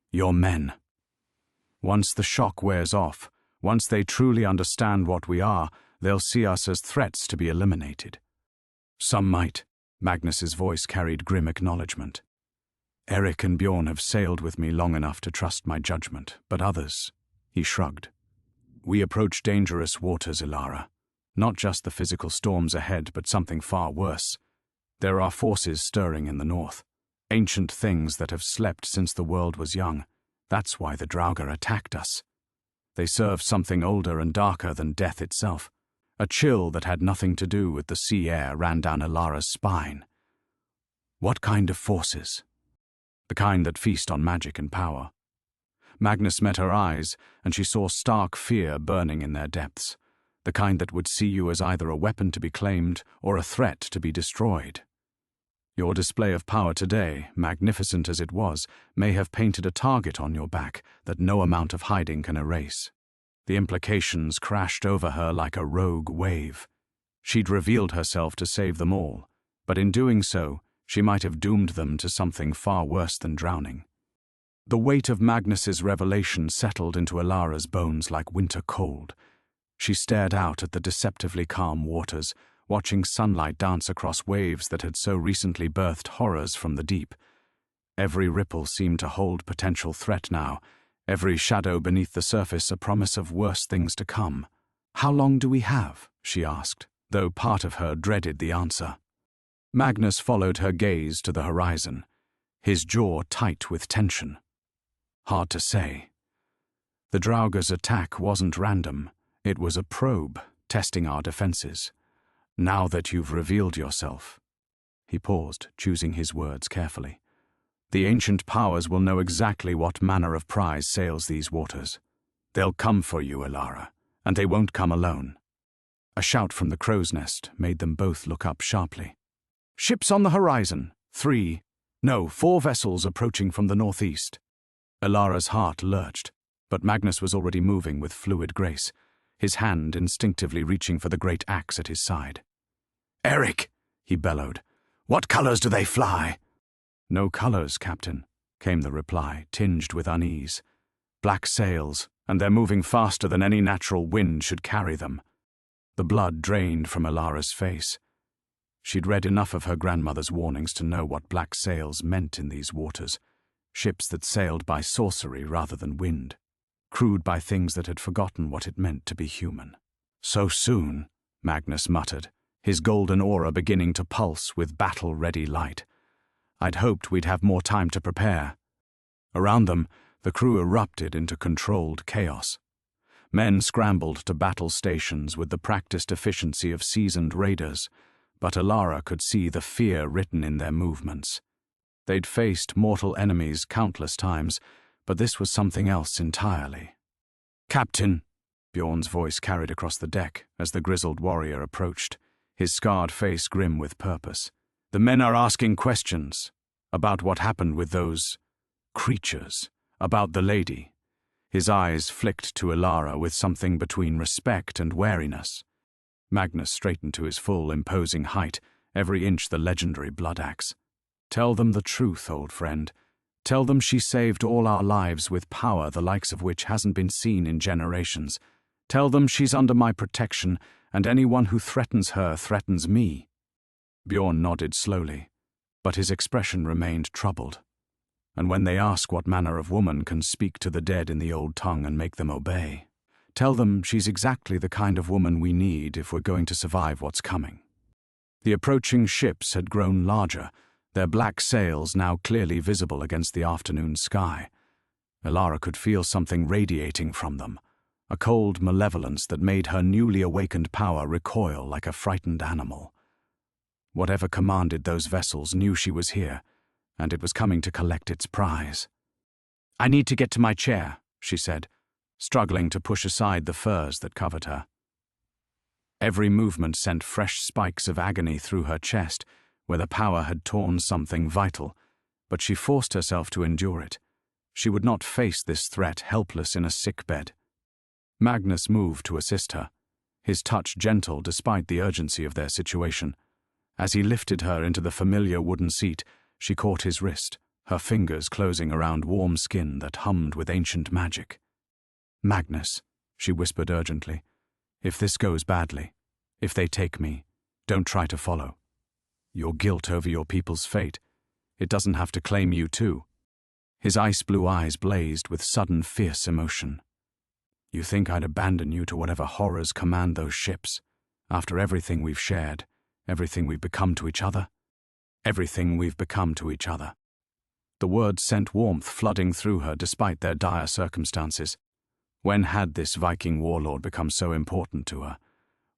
"Your men. Once the shock wears off, once they truly understand what we are, they'll see us as threats to be eliminated." "Some might," Magnus's voice carried grim acknowledgement. "Eric and Bjorn have sailed with me long enough to trust my judgment, but others," he shrugged. "We approach dangerous waters, Elara. Not just the physical storms ahead, but something far worse. There are forces stirring in the north, ancient things that have slept since the world was young. That's why the Draugr attacked us. They serve something older and darker than death itself. A chill that had nothing to do with the sea air ran down Elara's spine. "What kind of forces?" "The kind that feast on magic and power." Magnus met her eyes, and she saw stark fear burning in their depths. The kind that would see you as either a weapon to be claimed or a threat to be destroyed. Your display of power today, magnificent as it was, may have painted a target on your back that no amount of hiding can erase. The implications crashed over her like a rogue wave. She'd revealed herself to save them all, but in doing so, she might have doomed them to something far worse than drowning. The weight of Magnus's revelation settled into Elara's bones like winter cold. She stared out at the deceptively calm waters, watching sunlight dance across waves that had so recently birthed horrors from the deep. Every ripple seemed to hold potential threat now, every shadow beneath the surface a promise of worse things to come. "How long do we have?" she asked, though part of her dreaded the answer. Magnus followed her gaze to the horizon, his jaw tight with tension. "Hard to say. The Draugr's attack wasn't random. It was a probe, testing our defenses. Now that you've revealed yourself." He paused, choosing his words carefully. "The ancient powers will know exactly what manner of prize sails these waters. They'll come for you, Elara, and they won't come alone." A shout from the crow's nest made them both look up sharply. "Ships on the horizon. 4 vessels approaching from the northeast." Elara's heart lurched, but Magnus was already moving with fluid grace, his hand instinctively reaching for the great axe at his side. "Eric," he bellowed, "what colors do they fly?" "No colors, Captain," came the reply, tinged with unease. "Black sails, and they're moving faster than any natural wind should carry them." The blood drained from Elara's face. She'd read enough of her grandmother's warnings to know what black sails meant in these waters, ships that sailed by sorcery rather than wind, crewed by things that had forgotten what it meant to be human. "So soon," Magnus muttered, his golden aura beginning to pulse with battle-ready light. "I'd hoped we'd have more time to prepare." Around them, the crew erupted into controlled chaos. Men scrambled to battle stations with the practiced efficiency of seasoned raiders, but Elara could see the fear written in their movements. They'd faced mortal enemies countless times, but this was something else entirely. "Captain," Bjorn's voice carried across the deck as the grizzled warrior approached, his scarred face grim with purpose. "The men are asking questions about what happened with those creatures, about the lady." His eyes flicked to Elara with something between respect and wariness. Magnus straightened to his full, imposing height, every inch the legendary Bloodaxe. "Tell them the truth, old friend. Tell them she saved all our lives with power the likes of which hasn't been seen in generations. Tell them she's under my protection, and anyone who threatens her threatens me." Bjorn nodded slowly, but his expression remained troubled. "And when they ask what manner of woman can speak to the dead in the old tongue and make them obey, tell them she's exactly the kind of woman we need if we're going to survive what's coming." The approaching ships had grown larger, their black sails now clearly visible against the afternoon sky. Elara could feel something radiating from them, a cold malevolence that made her newly awakened power recoil like a frightened animal. Whatever commanded those vessels knew she was here, and it was coming to collect its prize. "I need to get to my chair," she said, struggling to push aside the furs that covered her. Every movement sent fresh spikes of agony through her chest, where the power had torn something vital, but she forced herself to endure it. She would not face this threat helpless in a sickbed. Magnus moved to assist her, his touch gentle despite the urgency of their situation. As he lifted her into the familiar wooden seat, she caught his wrist, her fingers closing around warm skin that hummed with ancient magic. "Magnus," she whispered urgently, "if this goes badly, if they take me, don't try to follow. Your guilt over your people's fate, it doesn't have to claim you too." His ice-blue eyes blazed with sudden fierce emotion. "You think I'd abandon you to whatever horrors command those ships, after everything we've shared, everything we've become to each other? Everything we've become to each other." The words sent warmth flooding through her despite their dire circumstances. When had this Viking warlord become so important to her?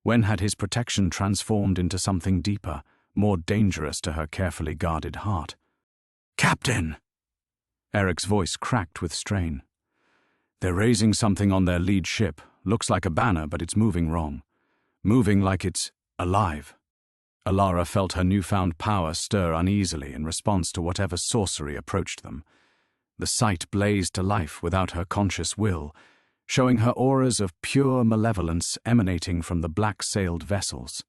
When had his protection transformed into something deeper, more dangerous to her carefully guarded heart? "Captain!" Eric's voice cracked with strain. "They're raising something on their lead ship. Looks like a banner, but it's moving wrong. Moving like it's alive." Elara felt her newfound power stir uneasily in response to whatever sorcery approached them. The sight blazed to life without her conscious will, showing her auras of pure malevolence emanating from the black-sailed vessels.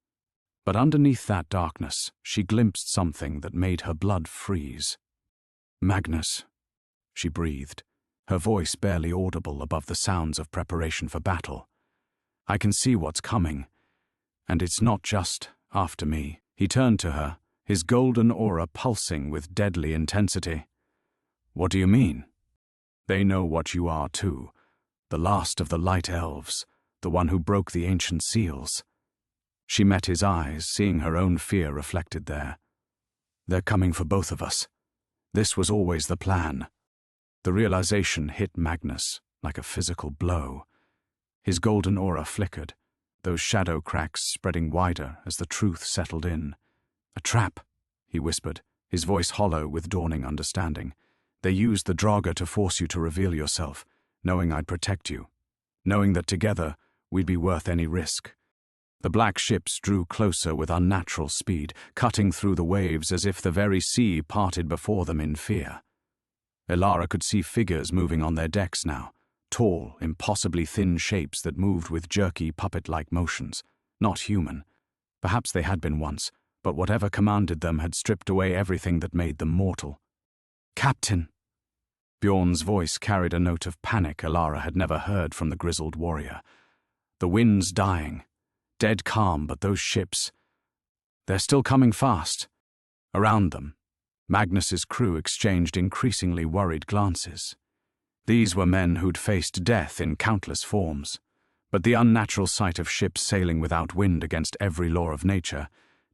But underneath that darkness, she glimpsed something that made her blood freeze. "Magnus," she breathed, her voice barely audible above the sounds of preparation for battle. "I can see what's coming, and it's not just after me." He turned to her, his golden aura pulsing with deadly intensity. "What do you mean?" "They know what you are too, the last of the light elves, the one who broke the ancient seals." She met his eyes, seeing her own fear reflected there. "They're coming for both of us. This was always the plan." The realization hit Magnus like a physical blow. His golden aura flickered, those shadow cracks spreading wider as the truth settled in. "A trap," he whispered, his voice hollow with dawning understanding. "They used the Draga to force you to reveal yourself, knowing I'd protect you, knowing that together we'd be worth any risk." The black ships drew closer with unnatural speed, cutting through the waves as if the very sea parted before them in fear. Elara could see figures moving on their decks now, tall, impossibly thin shapes that moved with jerky, puppet-like motions. Not human. Perhaps they had been once, but whatever commanded them had stripped away everything that made them mortal. "Captain!" Bjorn's voice carried a note of panic Elara had never heard from the grizzled warrior. "The wind's dying. Dead calm, but those ships, they're still coming fast." Around them, Magnus's crew exchanged increasingly worried glances. These were men who'd faced death in countless forms, but the unnatural sight of ships sailing without wind against every law of nature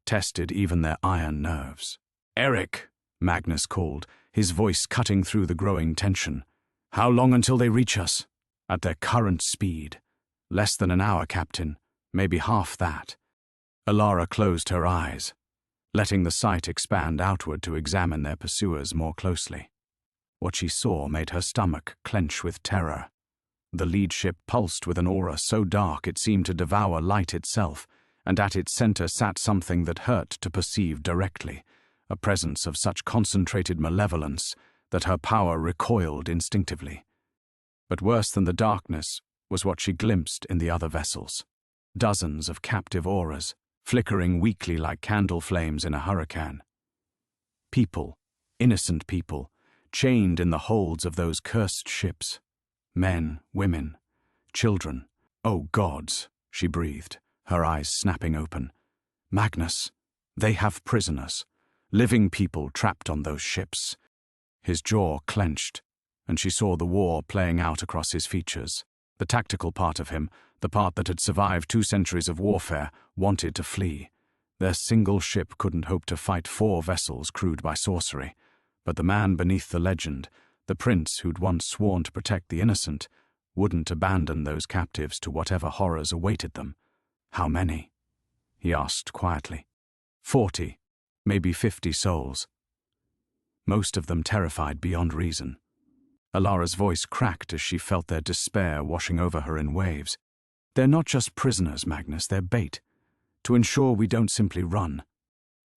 tested even their iron nerves. "Eric," Magnus called, his voice cutting through the growing tension. "How long until they reach us?" "At their current speed. Less than an hour, Captain. Maybe half that." Elara closed her eyes, letting the sight expand outward to examine their pursuers more closely. What she saw made her stomach clench with terror. The lead ship pulsed with an aura so dark it seemed to devour light itself, and at its center sat something that hurt to perceive directly, a presence of such concentrated malevolence that her power recoiled instinctively. But worse than the darkness was what she glimpsed in the other vessels. Dozens of captive auras, flickering weakly like candle flames in a hurricane. People, innocent people, chained in the holds of those cursed ships. Men, women, children. "Oh gods," she breathed, her eyes snapping open. "Magnus, they have prisoners, living people trapped on those ships." His jaw clenched, and she saw the war playing out across his features. The tactical part of him, the part that had survived 2 centuries of warfare, wanted to flee. Their single ship couldn't hope to fight 4 vessels crewed by sorcery. But the man beneath the legend, the prince who'd once sworn to protect the innocent, wouldn't abandon those captives to whatever horrors awaited them. "How many?" he asked quietly. 40, maybe 50 souls. Most of them terrified beyond reason. Elara's voice cracked as she felt their despair washing over her in waves. "They're not just prisoners, Magnus, they're bait, to ensure we don't simply run."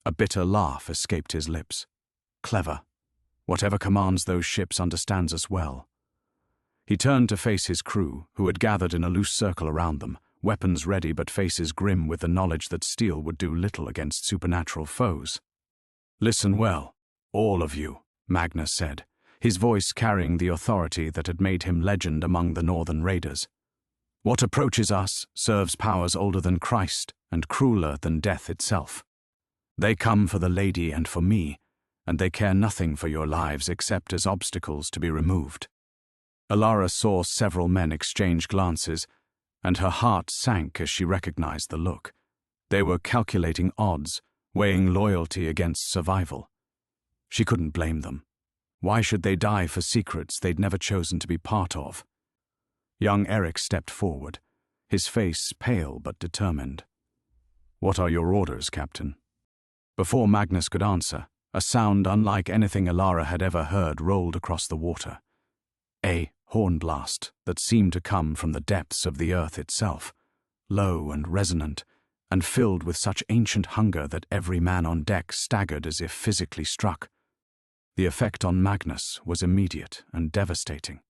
A bitter laugh escaped his lips. "Clever. Whatever commands those ships understands us well." He turned to face his crew, who had gathered in a loose circle around them, weapons ready but faces grim with the knowledge that steel would do little against supernatural foes. "Listen well, all of you," Magnus said, his voice carrying the authority that had made him legend among the northern raiders. "What approaches us serves powers older than Christ and crueler than death itself. They come for the lady and for me, and they care nothing for your lives except as obstacles to be removed." Elara saw several men exchange glances, and her heart sank as she recognized the look. They were calculating odds, weighing loyalty against survival. She couldn't blame them. Why should they die for secrets they'd never chosen to be part of? Young Eric stepped forward, his face pale but determined. "What are your orders, Captain?" Before Magnus could answer, a sound unlike anything Elara had ever heard rolled across the water. A horn blast that seemed to come from the depths of the earth itself, low and resonant, and filled with such ancient hunger that every man on deck staggered as if physically struck. The effect on Magnus was immediate and devastating.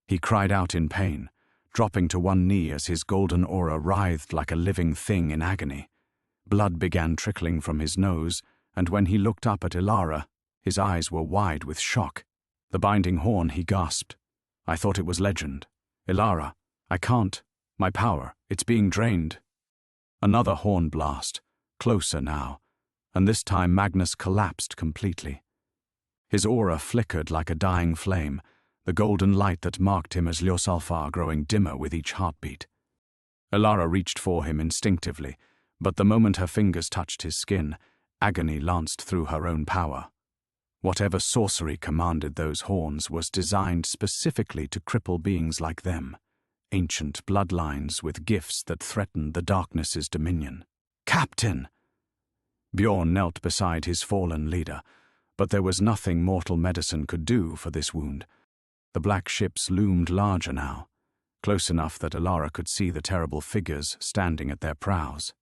He cried out in pain, dropping to one knee as his golden aura writhed like a living thing in agony. Blood began trickling from his nose, and when he looked up at Elara, his eyes were wide with shock. "The binding horn," he gasped. "I thought it was legend. Elara, I can't. My power, it's being drained." Another horn blast, closer now, and this time Magnus collapsed completely. His aura flickered like a dying flame, the golden light that marked him as Ljosalfar growing dimmer with each heartbeat. Elara reached for him instinctively, but the moment her fingers touched his skin, agony lanced through her own power. Whatever sorcery commanded those horns was designed specifically to cripple beings like them, ancient bloodlines with gifts that threatened the darkness's dominion. "Captain!" Bjorn knelt beside his fallen leader, but there was nothing mortal medicine could do for this wound. The black ships loomed larger now, close enough that Elara could see the terrible figures standing at their prows.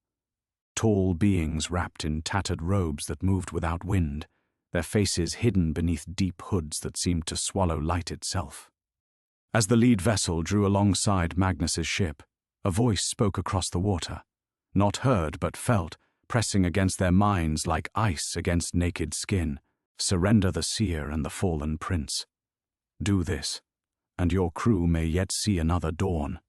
Tall beings wrapped in tattered robes that moved without wind, their faces hidden beneath deep hoods that seemed to swallow light itself. As the lead vessel drew alongside Magnus's ship, a voice spoke across the water, not heard but felt, pressing against their minds like ice against naked skin. "Surrender the seer and the fallen prince. Do this, and your crew may yet see another dawn."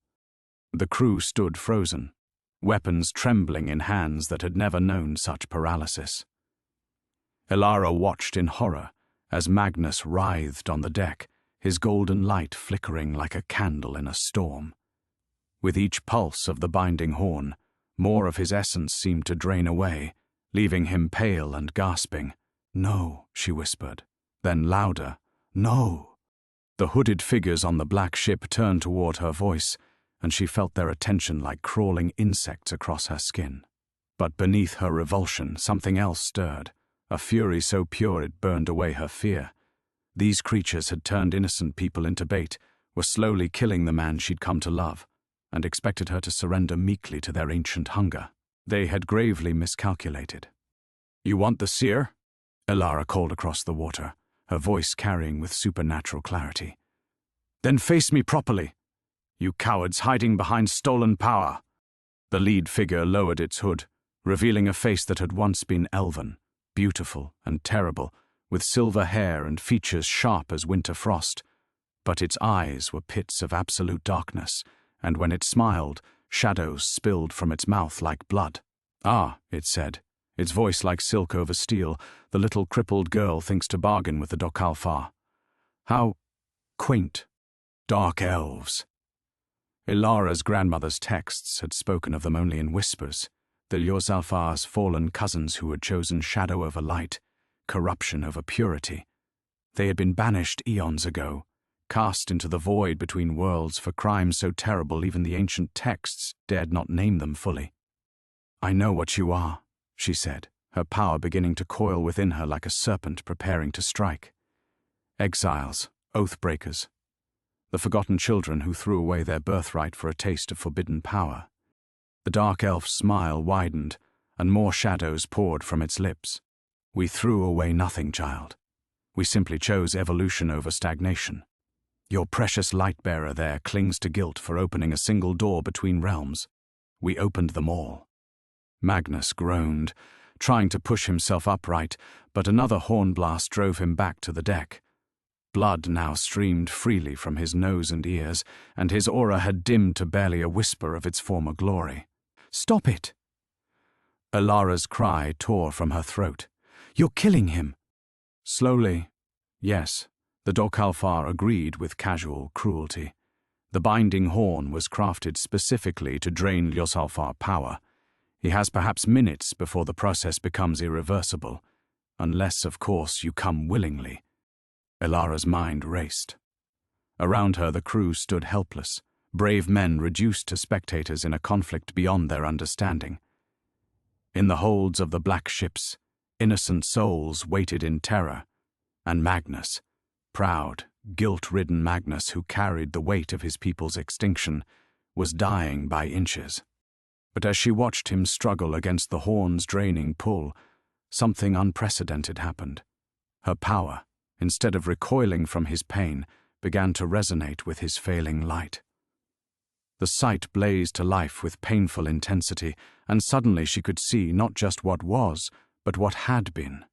The crew stood frozen, weapons trembling in hands that had never known such paralysis. Elara watched in horror as Magnus writhed on the deck, his golden light flickering like a candle in a storm. With each pulse of the binding horn, more of his essence seemed to drain away, leaving him pale and gasping. "No," she whispered. Then louder, "No." The hooded figures on the black ship turned toward her voice, and she felt their attention like crawling insects across her skin. But beneath her revulsion, something else stirred, a fury so pure it burned away her fear. These creatures had turned innocent people into bait, were slowly killing the man she'd come to love, and expected her to surrender meekly to their ancient hunger. They had gravely miscalculated. "You want the seer?" Elara called across the water, her voice carrying with supernatural clarity. "Then face me properly, you cowards hiding behind stolen power." The lead figure lowered its hood, revealing a face that had once been elven, beautiful and terrible, with silver hair and features sharp as winter frost. But its eyes were pits of absolute darkness, and when it smiled, shadows spilled from its mouth like blood. "Ah," it said, its voice like silk over steel, "the little crippled girl thinks to bargain with the Dokalfar. How quaint. Dark elves." Ilara's grandmother's texts had spoken of them only in whispers, the Ljosalfar's fallen cousins who had chosen shadow over light, corruption over purity. They had been banished eons ago, cast into the void between worlds for crimes so terrible even the ancient texts dared not name them fully. "I know what you are," she said, her power beginning to coil within her like a serpent preparing to strike. "Exiles, oath-breakers, the forgotten children who threw away their birthright for a taste of forbidden power." The dark elf's smile widened, and more shadows poured from its lips. "We threw away nothing, child. We simply chose evolution over stagnation. Your precious light-bearer there clings to guilt for opening a single door between realms. We opened them all." Magnus groaned, trying to push himself upright, but another horn blast drove him back to the deck. Blood now streamed freely from his nose and ears, and his aura had dimmed to barely a whisper of its former glory. "Stop it!" Elara's cry tore from her throat. "You're killing him!" Slowly, yes, the Dokalfar agreed with casual cruelty. The binding horn was crafted specifically to drain Ljosalfar power. He has perhaps minutes before the process becomes irreversible, unless, of course, you come willingly. Elara's mind raced. Around her the crew stood helpless, brave men reduced to spectators in a conflict beyond their understanding. In the holds of the black ships, innocent souls waited in terror, and Magnus, proud, guilt-ridden Magnus who carried the weight of his people's extinction, was dying by inches. But as she watched him struggle against the horn's draining pull, something unprecedented happened. Her power, instead of recoiling from his pain, began to resonate with his failing light. The sight blazed to life with painful intensity, and suddenly she could see not just what was, but what had been.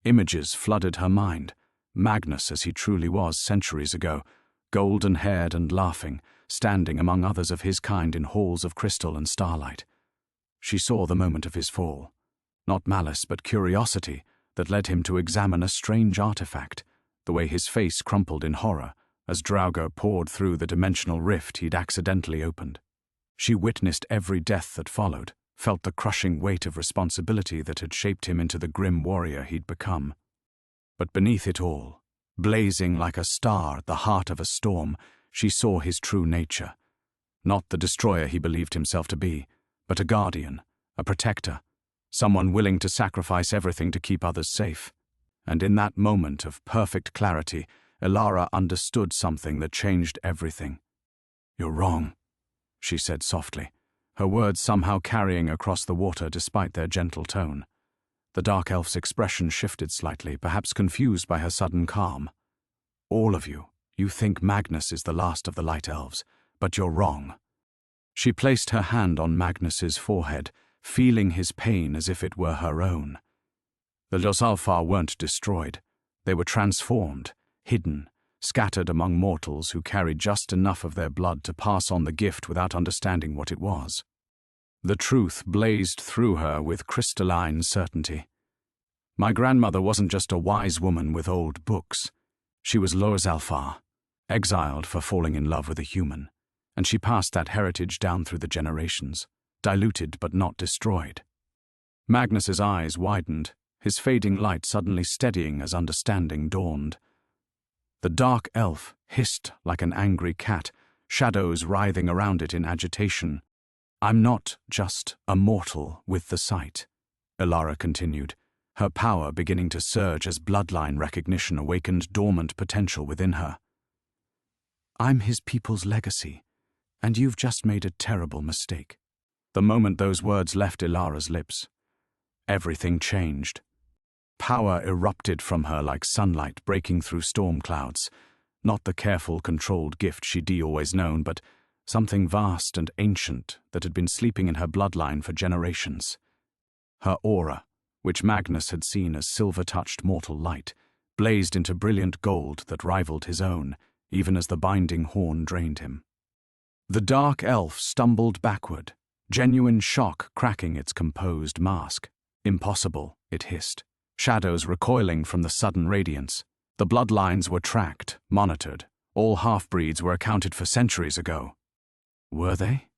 Images flooded her mind. Magnus as he truly was centuries ago, golden-haired and laughing, standing among others of his kind in halls of crystal and starlight. She saw the moment of his fall. Not malice, but curiosity that led him to examine a strange artifact, the way his face crumpled in horror as Draugr poured through the dimensional rift he'd accidentally opened. She witnessed every death that followed, felt the crushing weight of responsibility that had shaped him into the grim warrior he'd become. But beneath it all, blazing like a star at the heart of a storm, she saw his true nature. Not the destroyer he believed himself to be, but a guardian, a protector, someone willing to sacrifice everything to keep others safe. And in that moment of perfect clarity, Elara understood something that changed everything. "You're wrong," she said softly, her words somehow carrying across the water despite their gentle tone. The dark elf's expression shifted slightly, perhaps confused by her sudden calm. "All of you, you think Magnus is the last of the light elves, but you're wrong." She placed her hand on Magnus's forehead, feeling his pain as if it were her own. The Ljosalfar weren't destroyed. They were transformed, hidden, scattered among mortals who carried just enough of their blood to pass on the gift without understanding what it was. The truth blazed through her with crystalline certainty. My grandmother wasn't just a wise woman with old books. She was Ljosalfar, exiled for falling in love with a human, and she passed that heritage down through the generations, diluted but not destroyed. Magnus's eyes widened, his fading light suddenly steadying as understanding dawned. The dark elf hissed like an angry cat, shadows writhing around it in agitation. "I'm not just a mortal with the sight," Elara continued, her power beginning to surge as bloodline recognition awakened dormant potential within her. "I'm his people's legacy, and you've just made a terrible mistake." The moment those words left Elara's lips, everything changed. Power erupted from her like sunlight breaking through storm clouds, not the careful, controlled gift she'd always known, but something vast and ancient that had been sleeping in her bloodline for generations. Her aura, which Magnus had seen as silver-touched mortal light, blazed into brilliant gold that rivaled his own, even as the binding horn drained him. The dark elf stumbled backward, genuine shock cracking its composed mask. "Impossible," it hissed, shadows recoiling from the sudden radiance. The bloodlines were tracked, monitored. All half-breeds were accounted for centuries ago. Were they?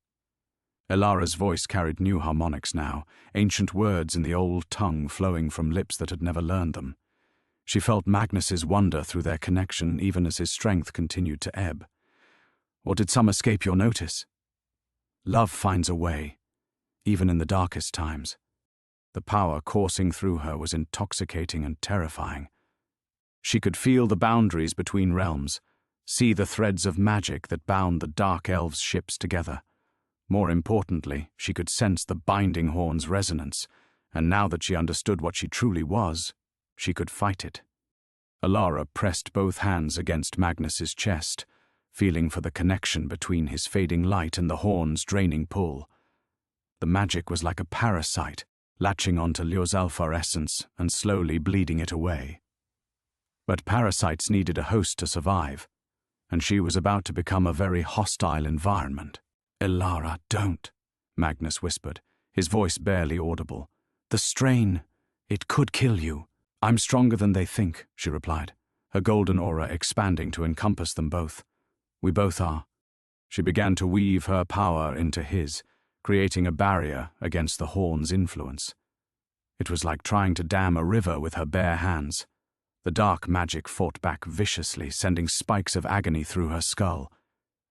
Elara's voice carried new harmonics now, ancient words in the old tongue flowing from lips that had never learned them. She felt Magnus's wonder through their connection even as his strength continued to ebb. Or did some escape your notice? Love finds a way, even in the darkest times. The power coursing through her was intoxicating and terrifying. She could feel the boundaries between realms, see the threads of magic that bound the dark elves' ships together. More importantly, she could sense the binding horn's resonance, and now that she understood what she truly was, she could fight it. Elara pressed both hands against Magnus's chest, feeling for the connection between his fading light and the horn's draining pull. The magic was like a parasite, latching onto Ljosalfar essence and slowly bleeding it away. But parasites needed a host to survive, and she was about to become a very hostile environment. "Elara, don't," Magnus whispered, his voice barely audible. "The strain, it could kill you." "I'm stronger than they think," she replied, her golden aura expanding to encompass them both. "We both are." She began to weave her power into his, creating a barrier against the horn's influence. It was like trying to dam a river with her bare hands. The dark magic fought back viciously, sending spikes of agony through her skull.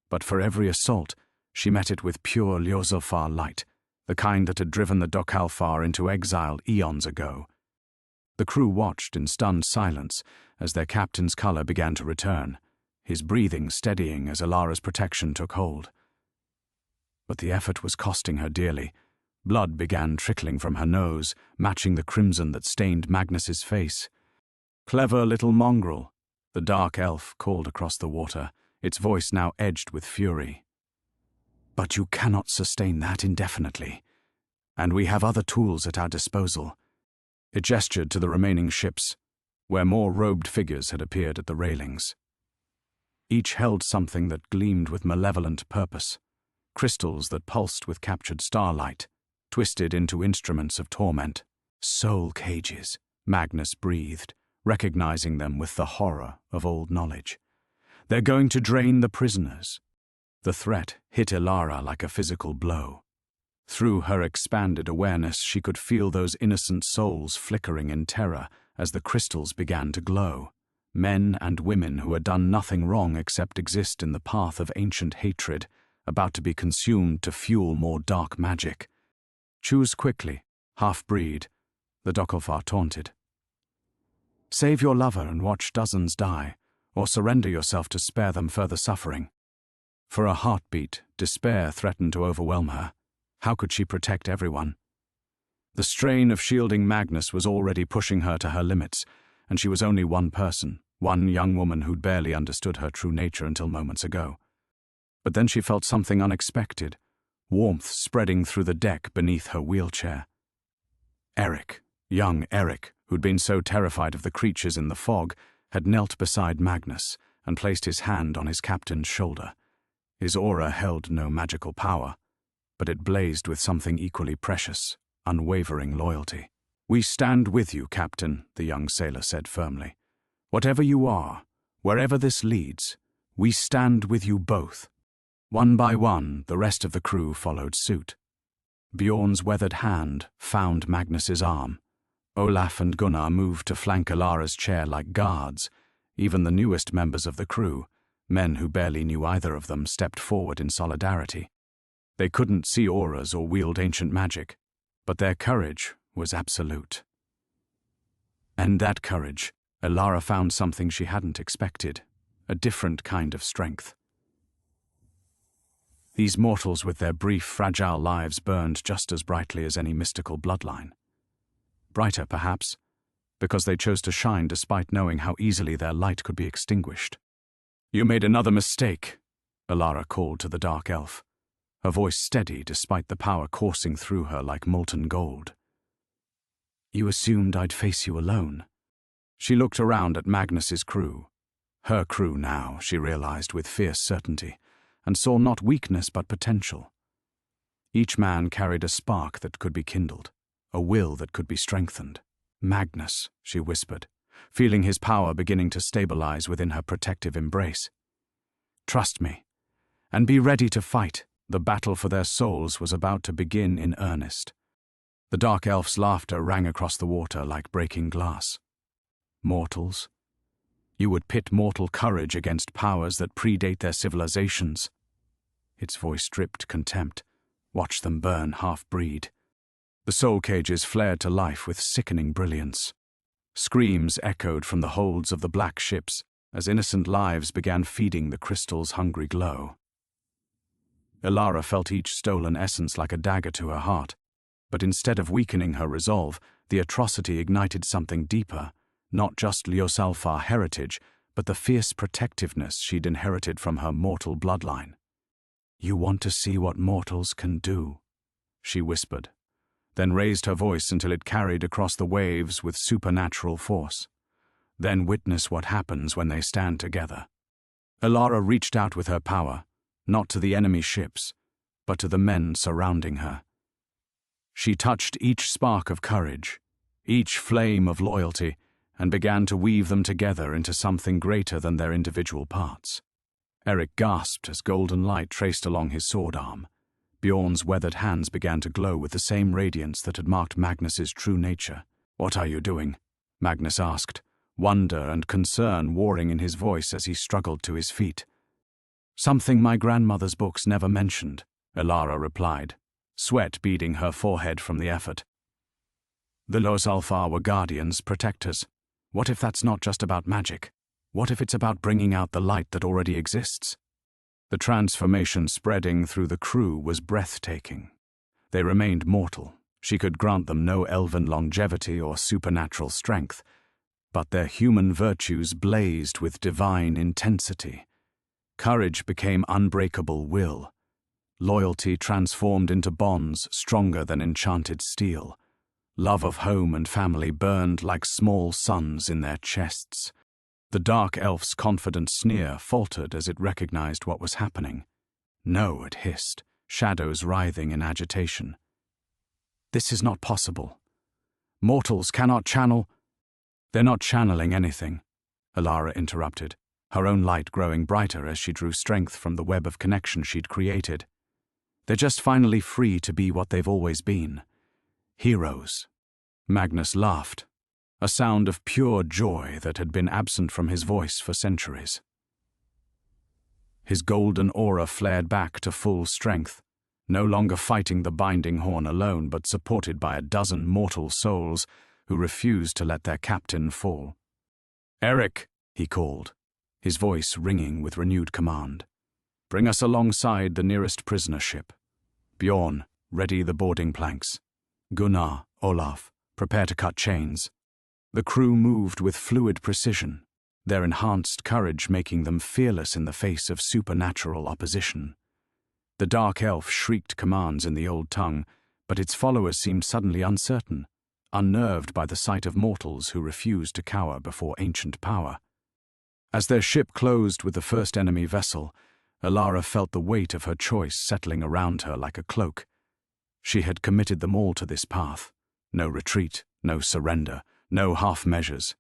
But for every assault, she met it with pure Ljosalfar light, the kind that had driven the Docalfar into exile eons ago. The crew watched in stunned silence as their captain's color began to return, his breathing steadying as Elara's protection took hold. But the effort was costing her dearly. Blood began trickling from her nose, matching the crimson that stained Magnus's face. "Clever little mongrel," the dark elf called across the water, its voice now edged with fury. But you cannot sustain that indefinitely. And we have other tools at our disposal. It gestured to the remaining ships, where more robed figures had appeared at the railings. Each held something that gleamed with malevolent purpose, crystals that pulsed with captured starlight, twisted into instruments of torment. Soul cages, Magnus breathed, recognizing them with the horror of old knowledge. They're going to drain the prisoners. The threat hit Elara like a physical blow. Through her expanded awareness, she could feel those innocent souls flickering in terror as the crystals began to glow. Men and women who had done nothing wrong except exist in the path of ancient hatred, about to be consumed to fuel more dark magic. Choose quickly, half-breed, the Dokkalfar taunted. Save your lover and watch dozens die, or surrender yourself to spare them further suffering. For a heartbeat, despair threatened to overwhelm her. How could she protect everyone? The strain of shielding Magnus was already pushing her to her limits, and she was only one person, one young woman who'd barely understood her true nature until moments ago. But then she felt something unexpected, warmth spreading through the deck beneath her wheelchair. Eric, young Eric, who'd been so terrified of the creatures in the fog, had knelt beside Magnus and placed his hand on his captain's shoulder. His aura held no magical power, but it blazed with something equally precious, unwavering loyalty. "We stand with you, Captain," the young sailor said firmly. "Whatever you are, wherever this leads, we stand with you both." One by one, the rest of the crew followed suit. Bjorn's weathered hand found Magnus's arm. Olaf and Gunnar moved to flank Elara's chair like guards. Even the newest members of the crew, men who barely knew either of them, stepped forward in solidarity. They couldn't see auras or wield ancient magic, but their courage was absolute. And that courage, Elara found something she hadn't expected, a different kind of strength. These mortals with their brief, fragile lives burned just as brightly as any mystical bloodline. Brighter, perhaps, because they chose to shine despite knowing how easily their light could be extinguished. "You made another mistake," Elara called to the dark elf, her voice steady despite the power coursing through her like molten gold. "You assumed I'd face you alone." She looked around at Magnus's crew. Her crew now, she realized with fierce certainty, and saw not weakness but potential. Each man carried a spark that could be kindled, a will that could be strengthened. "Magnus," she whispered, feeling his power beginning to stabilize within her protective embrace. "Trust me, and be ready to fight." The battle for their souls was about to begin in earnest. The dark elf's laughter rang across the water like breaking glass. "Mortals? You would pit mortal courage against powers that predate their civilizations." Its voice dripped contempt. "Watch them burn, half-breed." The soul cages flared to life with sickening brilliance. Screams echoed from the holds of the black ships as innocent lives began feeding the crystal's hungry glow. Elara felt each stolen essence like a dagger to her heart, but instead of weakening her resolve, the atrocity ignited something deeper, not just Lyosalfar heritage, but the fierce protectiveness she'd inherited from her mortal bloodline. "You want to see what mortals can do," she whispered, then raised her voice until it carried across the waves with supernatural force. "Then witness what happens when they stand together." Elara reached out with her power, not to the enemy ships, but to the men surrounding her. She touched each spark of courage, each flame of loyalty, and began to weave them together into something greater than their individual parts. Eric gasped as golden light traced along his sword arm. Bjorn's weathered hands began to glow with the same radiance that had marked Magnus's true nature. "What are you doing?" Magnus asked, wonder and concern warring in his voice as he struggled to his feet. "Something my grandmother's books never mentioned," Elara replied, sweat beading her forehead from the effort. "The Lyosalfar were guardians, protectors. What if that's not just about magic? What if it's about bringing out the light that already exists?" The transformation spreading through the crew was breathtaking. They remained mortal. She could grant them no elven longevity or supernatural strength, but their human virtues blazed with divine intensity. Courage became unbreakable will. loyalty transformed into bonds stronger than enchanted steel. Love of home and family burned like small suns in their chests. The dark elf's confident sneer faltered as it recognized what was happening. No, it hissed, shadows writhing in agitation. This is not possible. Mortals cannot channel— They're not channeling anything, Elara interrupted, her own light growing brighter as she drew strength from the web of connection she'd created. They're just finally free to be what they've always been. Heroes. Magnus laughed, a sound of pure joy that had been absent from his voice for centuries. His golden aura flared back to full strength, no longer fighting the binding horn alone, but supported by a dozen mortal souls who refused to let their captain fall. "Eric," he called, his voice ringing with renewed command. "Bring us alongside the nearest prisoner ship. Bjorn, ready the boarding planks. Gunnar, Olaf, prepare to cut chains." The crew moved with fluid precision, their enhanced courage making them fearless in the face of supernatural opposition. The dark elf shrieked commands in the old tongue, but its followers seemed suddenly uncertain, unnerved by the sight of mortals who refused to cower before ancient power. As their ship closed with the first enemy vessel, Elara felt the weight of her choice settling around her like a cloak. She had committed them all to this path. No retreat, no surrender, no half measures.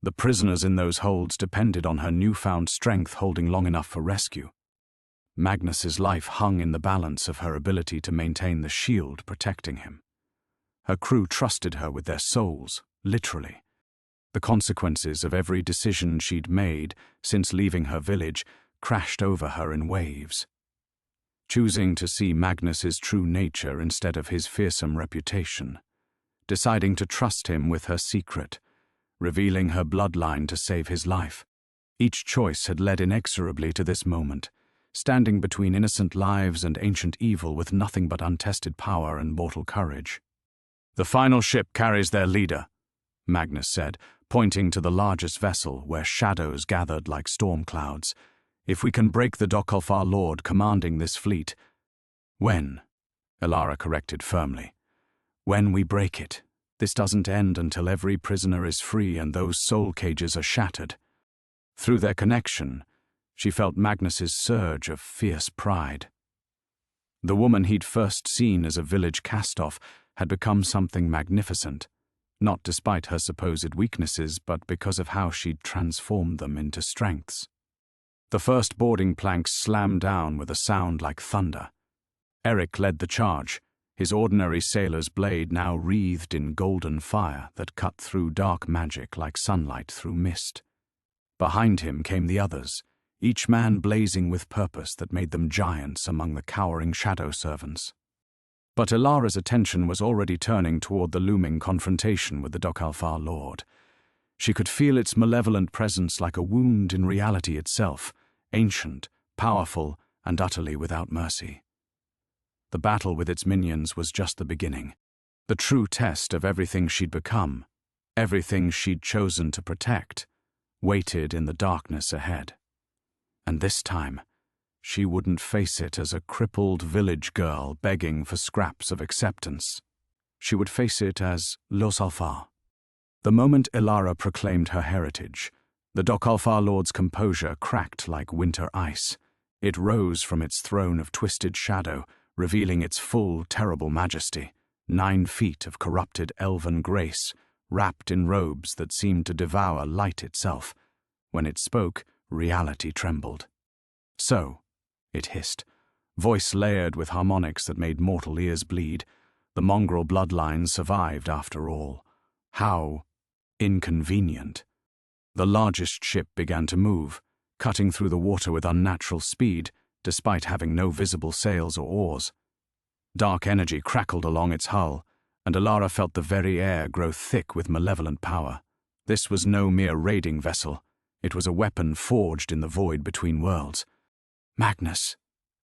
The prisoners in those holds depended on her newfound strength holding long enough for rescue. Magnus's life hung in the balance of her ability to maintain the shield protecting him. Her crew trusted her with their souls, literally. The consequences of every decision she'd made since leaving her village crashed over her in waves. Choosing to see Magnus's true nature instead of his fearsome reputation. Deciding to trust him with her secret. Revealing her bloodline to save his life. Each choice had led inexorably to this moment, standing between innocent lives and ancient evil with nothing but untested power and mortal courage. "The final ship carries their leader," Magnus said, pointing to the largest vessel where shadows gathered like storm clouds. "If we can break the Dokalfar Lord commanding this fleet—" "When?" Elara corrected firmly. "When we break it. This doesn't end until every prisoner is free and those soul cages are shattered." Through their connection, she felt Magnus's surge of fierce pride. The woman he'd first seen as a village cast-off had become something magnificent, not despite her supposed weaknesses, but because of how she'd transformed them into strengths. The first boarding planks slammed down with a sound like thunder. Eric led the charge, his ordinary sailor's blade now wreathed in golden fire that cut through dark magic like sunlight through mist. Behind him came the others, each man blazing with purpose that made them giants among the cowering shadow servants. But Elara's attention was already turning toward the looming confrontation with the Dokalfar Lord. She could feel its malevolent presence like a wound in reality itself, ancient, powerful, and utterly without mercy. The battle with its minions was just the beginning, the true test of everything she'd become, everything she'd chosen to protect, waited in the darkness ahead. And this time, she wouldn't face it as a crippled village girl begging for scraps of acceptance. She would face it as Losalfar. The moment Elara proclaimed her heritage, the Dokalfar Lord's composure cracked like winter ice. It rose from its throne of twisted shadow, revealing its full, terrible majesty, 9 feet of corrupted elven grace, wrapped in robes that seemed to devour light itself. When it spoke, reality trembled. "So," it hissed, voice layered with harmonics that made mortal ears bleed, "the mongrel bloodline survived after all. How inconvenient." The largest ship began to move, cutting through the water with unnatural speed, despite having no visible sails or oars. Dark energy crackled along its hull, and Elara felt the very air grow thick with malevolent power. This was no mere raiding vessel. It was a weapon forged in the void between worlds. "Magnus,"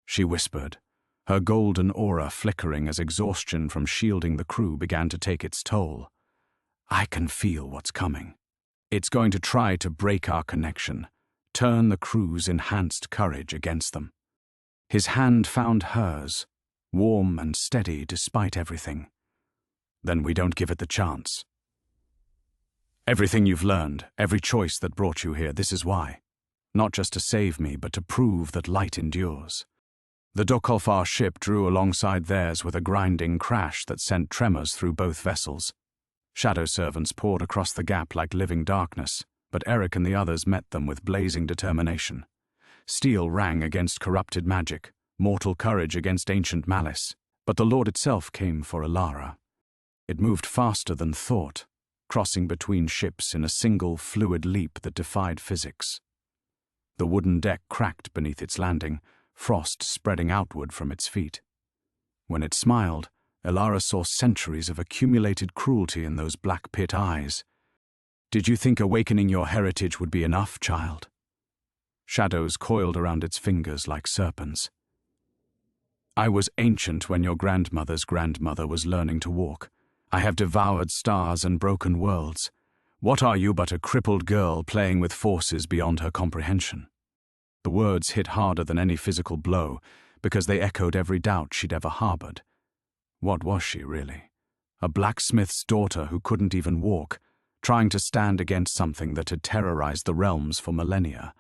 she whispered, her golden aura flickering as exhaustion from shielding the crew began to take its toll. "I can feel what's coming. It's going to try to break our connection, turn the crew's enhanced courage against them." His hand found hers, warm and steady despite everything. Then we don't give it the chance. Everything you've learned, every choice that brought you here, this is why. Not just to save me, but to prove that light endures. The Dokalfar ship drew alongside theirs with a grinding crash that sent tremors through both vessels. Shadow servants poured across the gap like living darkness, but Eric and the others met them with blazing determination. Steel rang against corrupted magic, mortal courage against ancient malice, but the Lord itself came for Elara. It moved faster than thought, crossing between ships in a single fluid leap that defied physics. The wooden deck cracked beneath its landing, frost spreading outward from its feet. When it smiled, Elara saw centuries of accumulated cruelty in those black pit eyes. Did you think awakening your heritage would be enough, child? Shadows coiled around its fingers like serpents. I was ancient when your grandmother's grandmother was learning to walk. I have devoured stars and broken worlds. What are you but a crippled girl playing with forces beyond her comprehension? The words hit harder than any physical blow, because they echoed every doubt she'd ever harbored. What was she, really? A blacksmith's daughter who couldn't even walk, trying to stand against something that had terrorized the realms for millennia.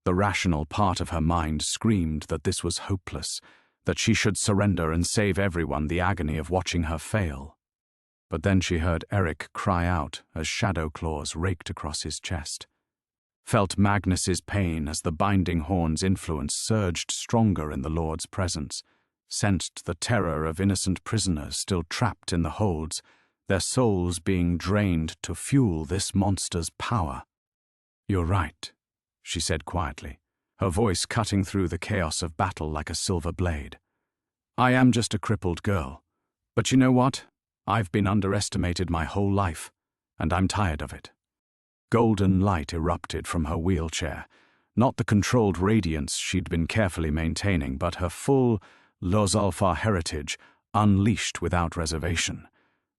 The rational part of her mind screamed that this was hopeless, that she should surrender and save everyone the agony of watching her fail. But then she heard Eric cry out as shadow claws raked across his chest. Felt Magnus's pain as the binding horn's influence surged stronger in the Lord's presence, sensed the terror of innocent prisoners still trapped in the holds, their souls being drained to fuel this monster's power. You're right, she said quietly, her voice cutting through the chaos of battle like a silver blade. I am just a crippled girl. But you know what? I've been underestimated my whole life, and I'm tired of it. Golden light erupted from her wheelchair, not the controlled radiance she'd been carefully maintaining, but her full Lozalfar heritage unleashed without reservation.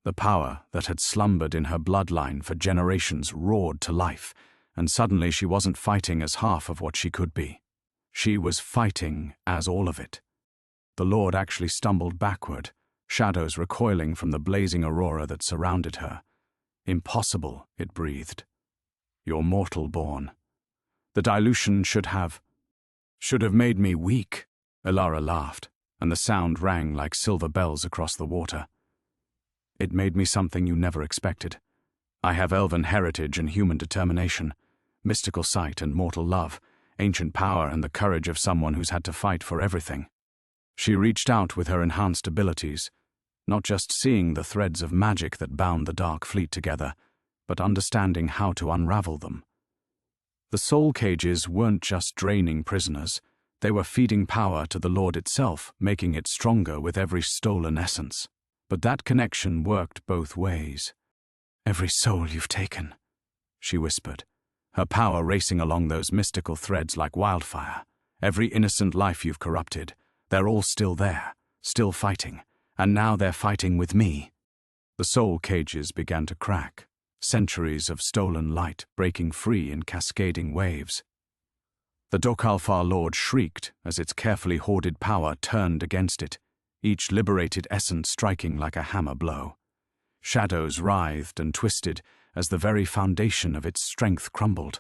The power that had slumbered in her bloodline for generations roared to life, and suddenly she wasn't fighting as half of what she could be. She was fighting as all of it. The Lord actually stumbled backward, shadows recoiling from the blazing aurora that surrounded her. Impossible, it breathed. You're mortal born. The dilution should have made me weak. Elara laughed, and the sound rang like silver bells across the water. It made me something you never expected. I have elven heritage and human determination, mystical sight and mortal love, ancient power and the courage of someone who's had to fight for everything. She reached out with her enhanced abilities, not just seeing the threads of magic that bound the Dark Fleet together, but understanding how to unravel them. The soul cages weren't just draining prisoners, they were feeding power to the Lord itself, making it stronger with every stolen essence. But that connection worked both ways. Every soul you've taken, she whispered, her power racing along those mystical threads like wildfire. Every innocent life you've corrupted, they're all still there, still fighting, and now they're fighting with me. The soul cages began to crack, centuries of stolen light breaking free in cascading waves. The Dokalfar Lord shrieked as its carefully hoarded power turned against it, each liberated essence striking like a hammer blow. Shadows writhed and twisted as the very foundation of its strength crumbled.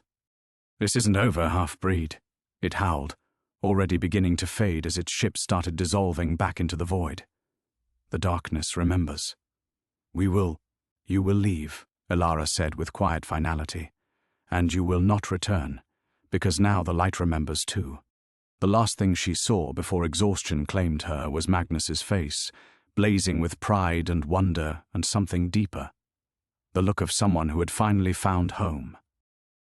This isn't over, half-breed, it howled, already beginning to fade as its ship started dissolving back into the void. The darkness remembers. You will leave, Elara said with quiet finality, and you will not return, because now the light remembers too. The last thing she saw before exhaustion claimed her was Magnus's face, blazing with pride and wonder and something deeper, the look of someone who had finally found home.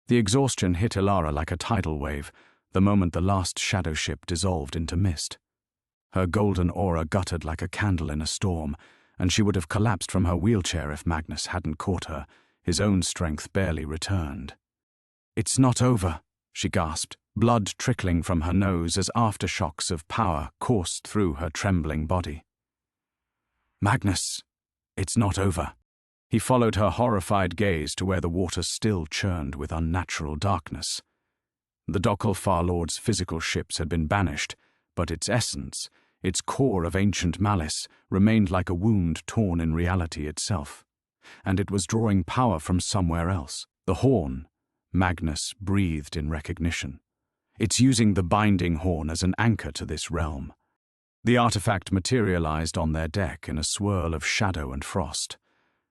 The exhaustion hit Elara like a tidal wave the moment the last shadow ship dissolved into mist. Her golden aura guttered like a candle in a storm, and she would have collapsed from her wheelchair if Magnus hadn't caught her, his own strength barely returned. It's not over, she gasped, blood trickling from her nose as aftershocks of power coursed through her trembling body. Magnus, it's not over. He followed her horrified gaze to where the water still churned with unnatural darkness. The Dokalfar Lord's physical ships had been banished, but its essence, its core of ancient malice, remained like a wound torn in reality itself. And it was drawing power from somewhere else. The horn, Magnus breathed in recognition. It's using the binding horn as an anchor to this realm. The artifact materialized on their deck in a swirl of shadow and frost,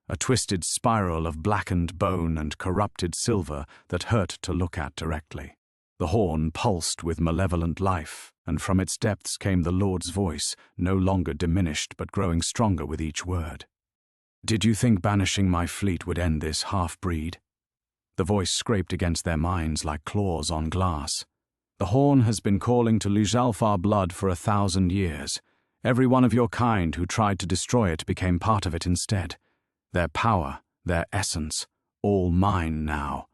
a twisted spiral of blackened bone and corrupted silver that hurt to look at directly. The horn pulsed with malevolent life, and from its depths came the Lord's voice, no longer diminished but growing stronger with each word. "Did you think banishing my fleet would end this half-breed?" The voice scraped against their minds like claws on glass. "The horn has been calling to Luzalfar blood for 1,000 years. Every one of your kind who tried to destroy it became part of it instead. Their power, their essence, all mine now."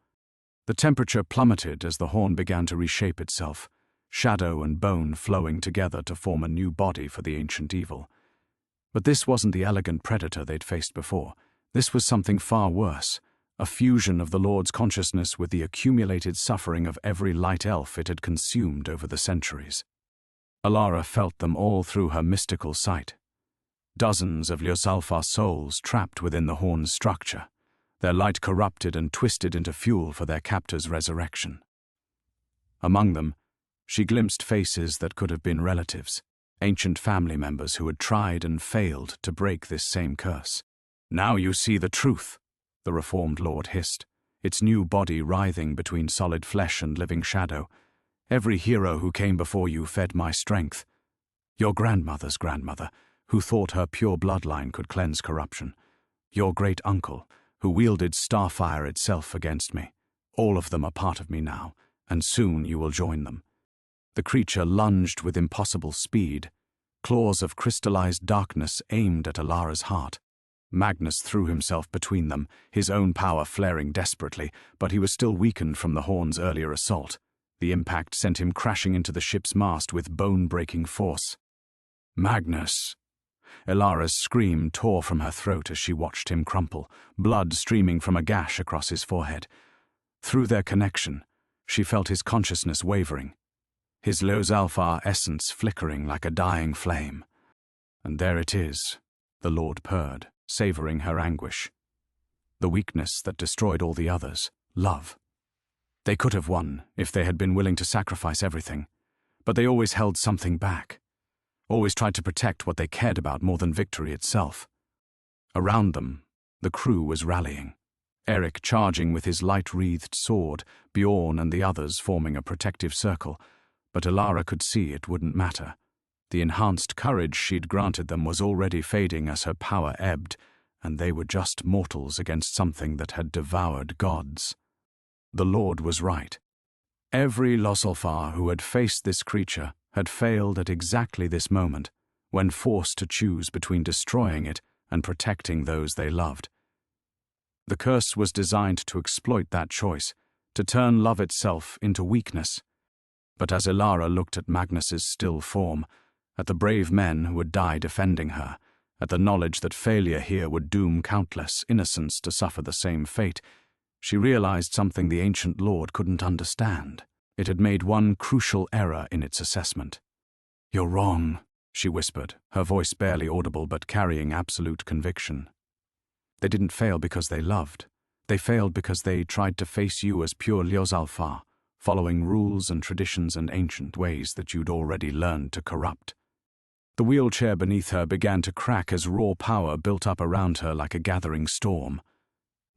The temperature plummeted as the horn began to reshape itself, shadow and bone flowing together to form a new body for the ancient evil. But this wasn't the elegant predator they'd faced before. This was something far worse, a fusion of the Lord's consciousness with the accumulated suffering of every light elf it had consumed over the centuries. Elara felt them all through her mystical sight. Dozens of Luzalfar souls trapped within the horn's structure, their light corrupted and twisted into fuel for their captor's resurrection. Among them, she glimpsed faces that could have been relatives, ancient family members who had tried and failed to break this same curse. "Now you see the truth," the reformed lord hissed, its new body writhing between solid flesh and living shadow. "Every hero who came before you fed my strength. Your grandmother's grandmother, who thought her pure bloodline could cleanse corruption. Your great-uncle, who wielded starfire itself against me. All of them are part of me now, and soon you will join them." The creature lunged with impossible speed, claws of crystallized darkness aimed at Elara's heart. Magnus threw himself between them, his own power flaring desperately, but he was still weakened from the horn's earlier assault. The impact sent him crashing into the ship's mast with bone-breaking force. "Magnus!" Elara's scream tore from her throat as she watched him crumple, blood streaming from a gash across his forehead. Through their connection, she felt his consciousness wavering, his Luzalfar essence flickering like a dying flame. "And there it is," the Lord purred, savoring her anguish. "The weakness that destroyed all the others, love. They could have won if they had been willing to sacrifice everything, but they always held something back. Always tried to protect what they cared about more than victory itself." Around them, the crew was rallying. Eric charging with his light-wreathed sword, Bjorn and the others forming a protective circle, but Elara could see it wouldn't matter. The enhanced courage she'd granted them was already fading as her power ebbed, and they were just mortals against something that had devoured gods. The Lord was right. Every Luzalfar who had faced this creature had failed at exactly this moment, when forced to choose between destroying it and protecting those they loved. The curse was designed to exploit that choice, to turn love itself into weakness. But as Elara looked at Magnus's still form, at the brave men who would die defending her, at the knowledge that failure here would doom countless innocents to suffer the same fate, she realized something the ancient lord couldn't understand. It had made one crucial error in its assessment. "You're wrong," she whispered, her voice barely audible but carrying absolute conviction. "They didn't fail because they loved. They failed because they tried to face you as pure Luzalfar, following rules and traditions and ancient ways that you'd already learned to corrupt." The wheelchair beneath her began to crack as raw power built up around her like a gathering storm.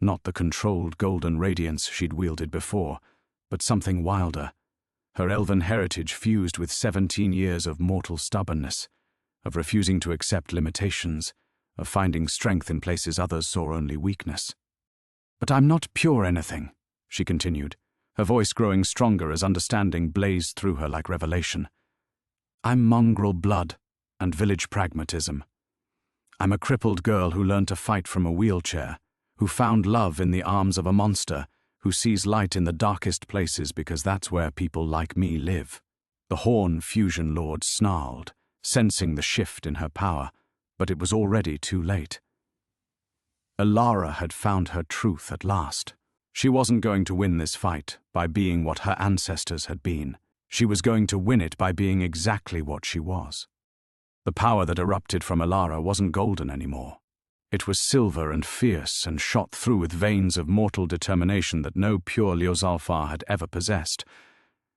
Not the controlled golden radiance she'd wielded before, but something wilder. Her elven heritage fused with 17 years of mortal stubbornness, of refusing to accept limitations, of finding strength in places others saw only weakness. "But I'm not pure anything," she continued, her voice growing stronger as understanding blazed through her like revelation. "I'm mongrel blood and village pragmatism. I'm a crippled girl who learned to fight from a wheelchair, who found love in the arms of a monster, who sees light in the darkest places because that's where people like me live." The Horn Fusion Lord snarled, sensing the shift in her power, but it was already too late. Elara had found her truth at last. She wasn't going to win this fight by being what her ancestors had been. She was going to win it by being exactly what she was. The power that erupted from Elara wasn't golden anymore. It was silver and fierce and shot through with veins of mortal determination that no pure Lyosalfar had ever possessed.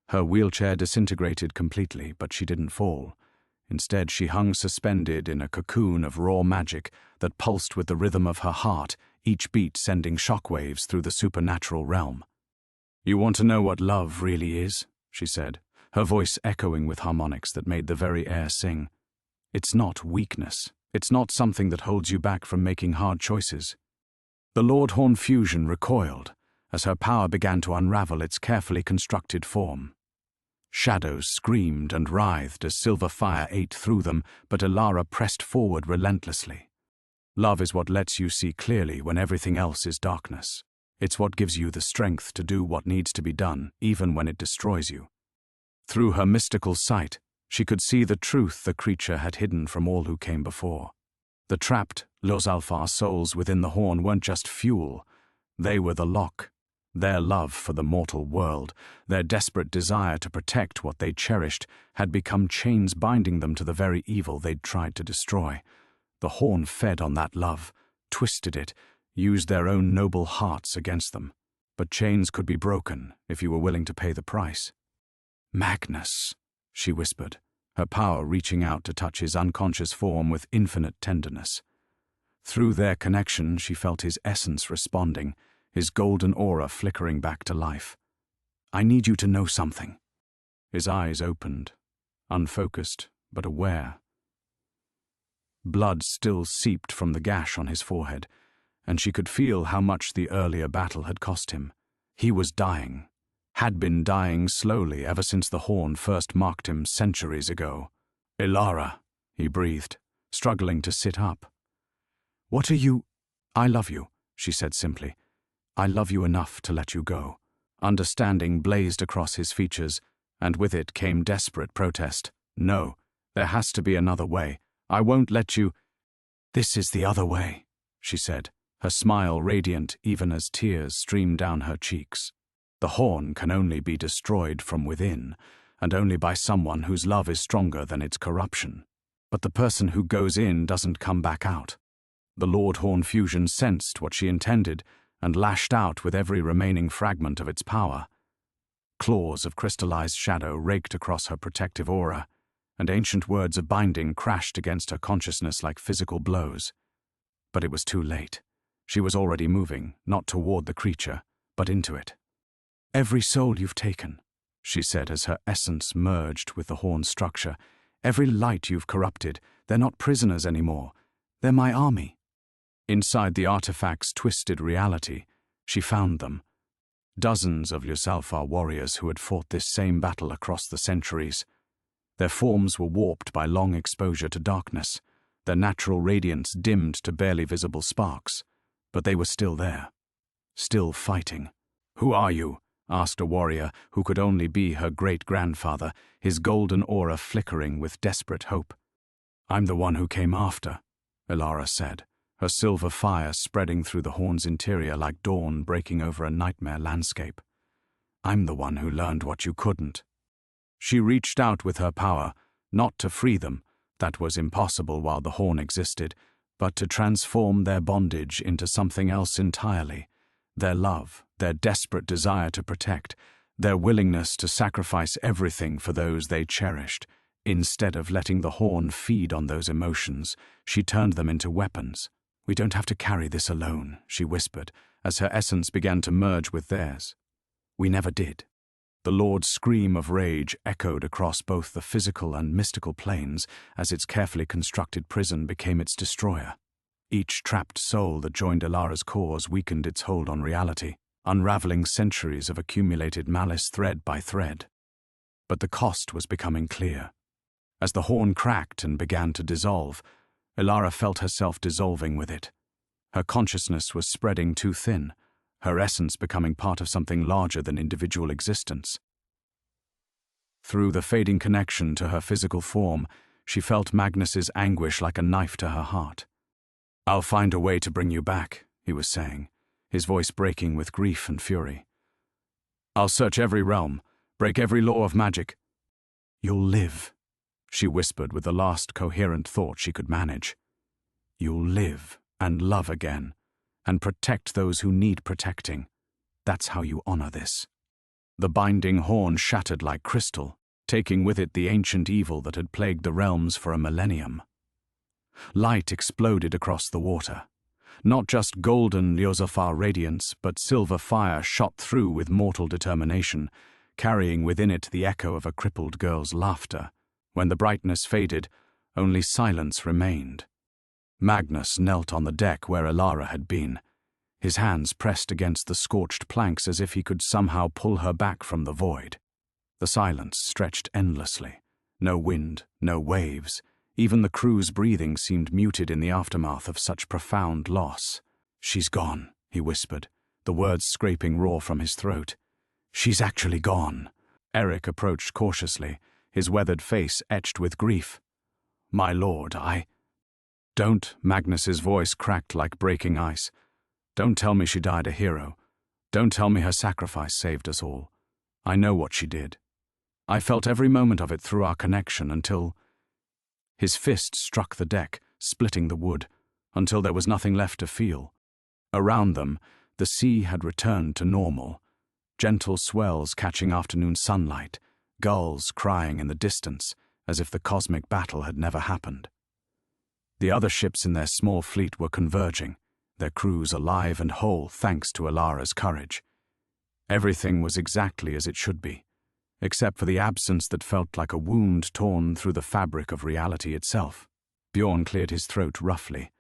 Her wheelchair disintegrated completely, but she didn't fall. Instead, she hung suspended in a cocoon of raw magic that pulsed with the rhythm of her heart, each beat sending shockwaves through the supernatural realm. "You want to know what love really is?" she said, her voice echoing with harmonics that made the very air sing. "It's not weakness. It's not something that holds you back from making hard choices." The Lord Horn fusion recoiled as her power began to unravel its carefully constructed form. Shadows screamed and writhed as silver fire ate through them, but Elara pressed forward relentlessly. Love is what lets you see clearly when everything else is darkness. It's what gives you the strength to do what needs to be done, even when it destroys you. Through her mystical sight, she could see the truth the creature had hidden from all who came before. The trapped Lyosalfar souls within the horn weren't just fuel. They were the lock. Their love for the mortal world, their desperate desire to protect what they cherished, had become chains binding them to the very evil they'd tried to destroy. The horn fed on that love, twisted it, used their own noble hearts against them. But chains could be broken if you were willing to pay the price. "Magnus," she whispered, her power reaching out to touch his unconscious form with infinite tenderness. Through their connection, she felt his essence responding, his golden aura flickering back to life. "I need you to know something." His eyes opened, unfocused but aware. Blood still seeped from the gash on his forehead, and she could feel how much the earlier battle had cost him. He was dying, had been dying slowly ever since the horn first marked him centuries ago. "Elara," he breathed, struggling to sit up. "What are you—" "I love you," she said simply. "I love you enough to let you go." Understanding blazed across his features, and with it came desperate protest. "No, there has to be another way. I won't let you—" "This is the other way," she said, her smile radiant even as tears streamed down her cheeks. The horn can only be destroyed from within, and only by someone whose love is stronger than its corruption. But the person who goes in doesn't come back out. The Lord Horn fusion sensed what she intended and lashed out with every remaining fragment of its power. Claws of crystallized shadow raked across her protective aura, and ancient words of binding crashed against her consciousness like physical blows. But it was too late. She was already moving, not toward the creature, but into it. "Every soul you've taken," she said as her essence merged with the horn's structure, "every light you've corrupted, they're not prisoners anymore. They're my army." Inside the artifact's twisted reality, she found them. Dozens of Lyosalfar warriors who had fought this same battle across the centuries. Their forms were warped by long exposure to darkness, their natural radiance dimmed to barely visible sparks, but they were still there, still fighting. "Who are you?" asked a warrior who could only be her great-grandfather, his golden aura flickering with desperate hope. "I'm the one who came after," Elara said, her silver fire spreading through the horn's interior like dawn breaking over a nightmare landscape. "I'm the one who learned what you couldn't." She reached out with her power, not to free them, that was impossible while the horn existed, but to transform their bondage into something else entirely. Their love, their desperate desire to protect, their willingness to sacrifice everything for those they cherished. Instead of letting the horn feed on those emotions, she turned them into weapons. "We don't have to carry this alone," she whispered, as her essence began to merge with theirs. "We never did." The Lord's scream of rage echoed across both the physical and mystical planes as its carefully constructed prison became its destroyer. Each trapped soul that joined Elara's cause weakened its hold on reality, unraveling centuries of accumulated malice thread by thread. But the cost was becoming clear. As the horn cracked and began to dissolve, Elara felt herself dissolving with it. Her consciousness was spreading too thin, her essence becoming part of something larger than individual existence. Through the fading connection to her physical form, she felt Magnus's anguish like a knife to her heart. "I'll find a way to bring you back," he was saying, his voice breaking with grief and fury. "I'll search every realm, break every law of magic, "You'll live," she whispered with the last coherent thought she could manage. "You'll live and love again, and protect those who need protecting. That's how you honor this." The binding horn shattered like crystal, taking with it the ancient evil that had plagued the realms for a millennium. Light exploded across the water. Not just golden Leosafar radiance, but silver fire shot through with mortal determination, carrying within it the echo of a crippled girl's laughter. When the brightness faded, only silence remained. Magnus knelt on the deck where Elara had been, his hands pressed against the scorched planks as if he could somehow pull her back from the void. The silence stretched endlessly. No wind, no waves. Even the crew's breathing seemed muted in the aftermath of such profound loss. "She's gone," he whispered, the words scraping raw from his throat. "She's actually gone." Eric approached cautiously, his weathered face etched with grief. "My lord, Don't," Magnus's voice cracked like breaking ice. "Don't tell me she died a hero. Don't tell me her sacrifice saved us all. I know what she did. I felt every moment of it through our connection until—" His fist struck the deck, splitting the wood, until there was nothing left to feel. Around them, the sea had returned to normal, gentle swells catching afternoon sunlight, gulls crying in the distance, as if the cosmic battle had never happened. The other ships in their small fleet were converging, their crews alive and whole thanks to Elara's courage. Everything was exactly as it should be, except for the absence that felt like a wound torn through the fabric of reality itself. Bjorn cleared his throat roughly.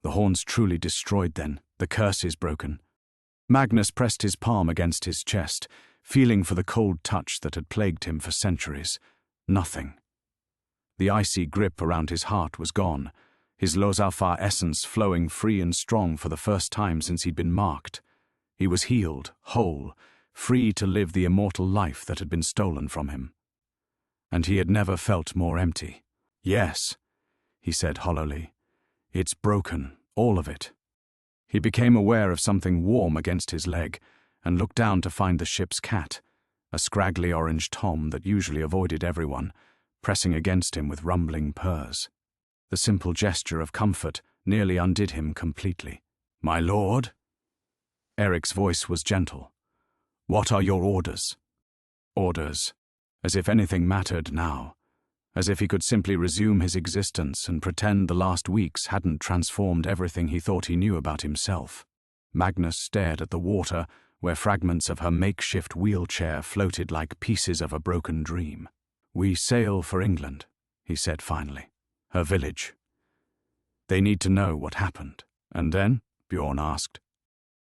The horns truly destroyed then, the curses broken. Magnus pressed his palm against his chest, feeling for the cold touch that had plagued him for centuries. Nothing. The icy grip around his heart was gone, his Lozalfar essence flowing free and strong for the first time since he'd been marked. He was healed, whole, free to live the immortal life that had been stolen from him. And he had never felt more empty. "Yes," he said hollowly. "It's broken, all of it." He became aware of something warm against his leg and looked down to find the ship's cat, a scraggly orange tom that usually avoided everyone, pressing against him with rumbling purrs. The simple gesture of comfort nearly undid him completely. "My lord?" Eric's voice was gentle. "What are your orders?" Orders. As if anything mattered now. As if he could simply resume his existence and pretend the last weeks hadn't transformed everything he thought he knew about himself. Magnus stared at the water where fragments of her makeshift wheelchair floated like pieces of a broken dream. "We sail for England," he said finally. "Her village. They need to know what happened." "And then?" Bjorn asked.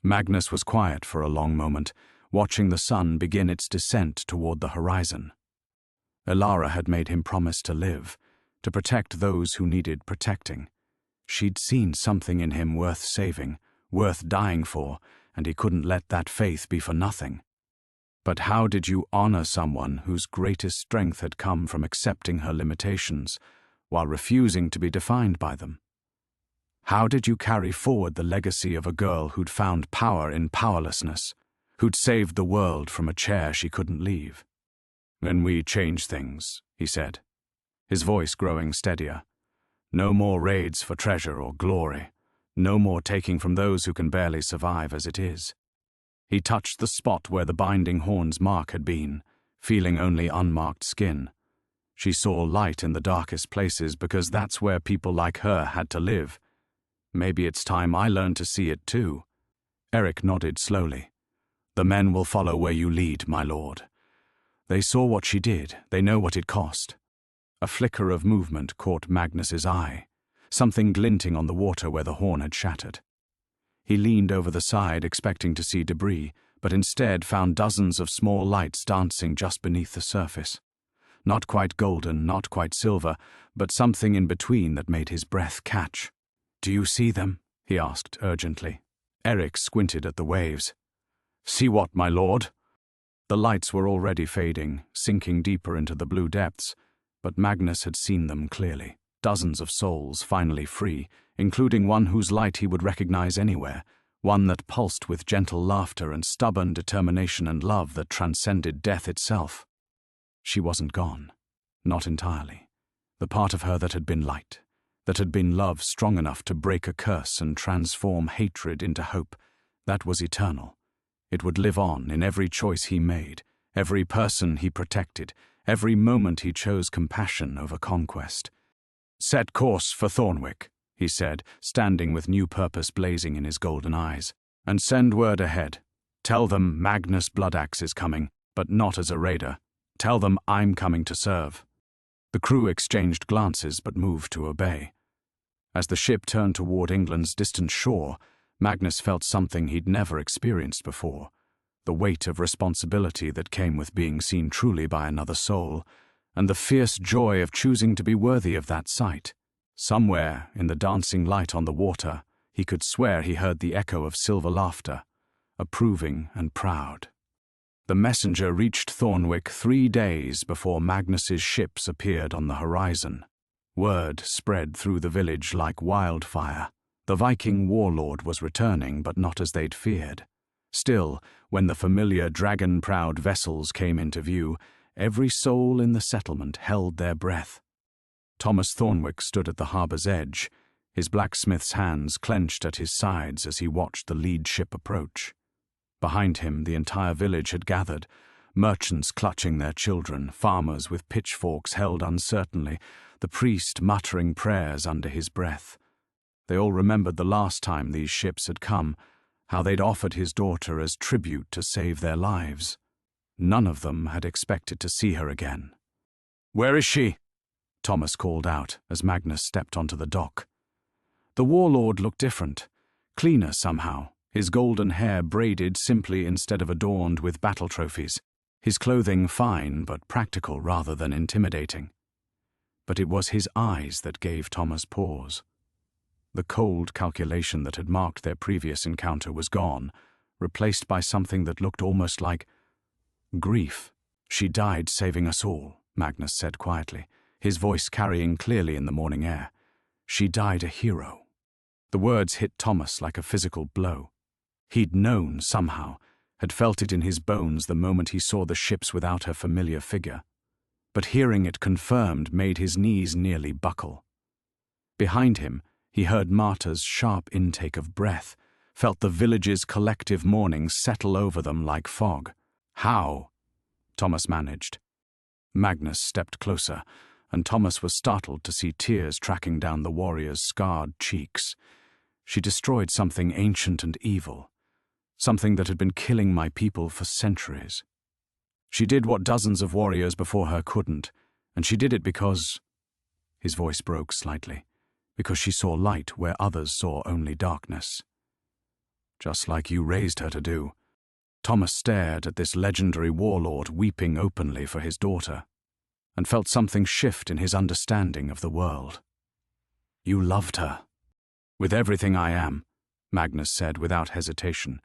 Magnus was quiet for a long moment, watching the sun begin its descent toward the horizon. Elara had made him promise to live, to protect those who needed protecting. She'd seen something in him worth saving, worth dying for, and he couldn't let that faith be for nothing. But how did you honor someone whose greatest strength had come from accepting her limitations, while refusing to be defined by them? How did you carry forward the legacy of a girl who'd found power in powerlessness, who'd saved the world from a chair she couldn't leave? "Then we change things," he said, his voice growing steadier. "No more raids for treasure or glory. No more taking from those who can barely survive as it is." He touched the spot where the binding horn's mark had been, feeling only unmarked skin. She saw light in the darkest places because that's where people like her had to live. Maybe it's time I learned to see it too. Eric nodded slowly. "The men will follow where you lead, my lord. They saw what she did, they know what it cost." A flicker of movement caught Magnus's eye, something glinting on the water where the horn had shattered. He leaned over the side expecting to see debris, but instead found dozens of small lights dancing just beneath the surface. Not quite golden, not quite silver, but something in between that made his breath catch. "Do you see them?" he asked urgently. Eric squinted at the waves. "See what, my lord?" The lights were already fading, sinking deeper into the blue depths, but Magnus had seen them clearly. Dozens of souls finally free, including one whose light he would recognize anywhere, one that pulsed with gentle laughter and stubborn determination and love that transcended death itself. She wasn't gone. not entirely. The part of her that had been light, that had been love strong enough to break a curse and transform hatred into hope, that was eternal. It would live on in every choice he made, every person he protected, every moment he chose compassion over conquest. "Set course for Thornwick," he said, standing with new purpose blazing in his golden eyes. "And send word ahead. Tell them Magnus Bloodaxe is coming, but not as a raider. Tell them I'm coming to serve." The crew exchanged glances but moved to obey. As the ship turned toward England's distant shore, Magnus felt something he'd never experienced before, the weight of responsibility that came with being seen truly by another soul, and the fierce joy of choosing to be worthy of that sight. Somewhere, in the dancing light on the water, he could swear he heard the echo of silver laughter, approving and proud. The messenger reached Thornwick 3 days before Magnus's ships appeared on the horizon. Word spread through the village like wildfire. The Viking warlord was returning, but not as they'd feared. Still, when the familiar dragon-proud vessels came into view, every soul in the settlement held their breath. Thomas Thornwick stood at the harbour's edge, his blacksmith's hands clenched at his sides as he watched the lead ship approach. Behind him, the entire village had gathered, merchants clutching their children, farmers with pitchforks held uncertainly, the priest muttering prayers under his breath. They all remembered the last time these ships had come, how they'd offered his daughter as tribute to save their lives. None of them had expected to see her again. "Where is she?" Thomas called out as Magnus stepped onto the dock. The warlord looked different, cleaner somehow, his golden hair braided simply instead of adorned with battle trophies, his clothing fine but practical rather than intimidating. But it was his eyes that gave Thomas pause. The cold calculation that had marked their previous encounter was gone, replaced by something that looked almost like grief. "She died saving us all," Magnus said quietly, his voice carrying clearly in the morning air. "She died a hero." The words hit Thomas like a physical blow. He'd known somehow, had felt it in his bones the moment he saw the ships without her familiar figure. But hearing it confirmed made his knees nearly buckle. Behind him, he heard Marta's sharp intake of breath, felt the village's collective mourning settle over them like fog. "How?" Thomas managed. Magnus stepped closer, and Thomas was startled to see tears tracking down the warrior's scarred cheeks. "She destroyed something ancient and evil, something that had been killing my people for centuries. She did what dozens of warriors before her couldn't, and she did it because—" His voice broke slightly. "Because she saw light where others saw only darkness. Just like you raised her to do." Thomas stared at this legendary warlord weeping openly for his daughter, and felt something shift in his understanding of the world. "You loved her." "With everything I am," Magnus said without hesitation.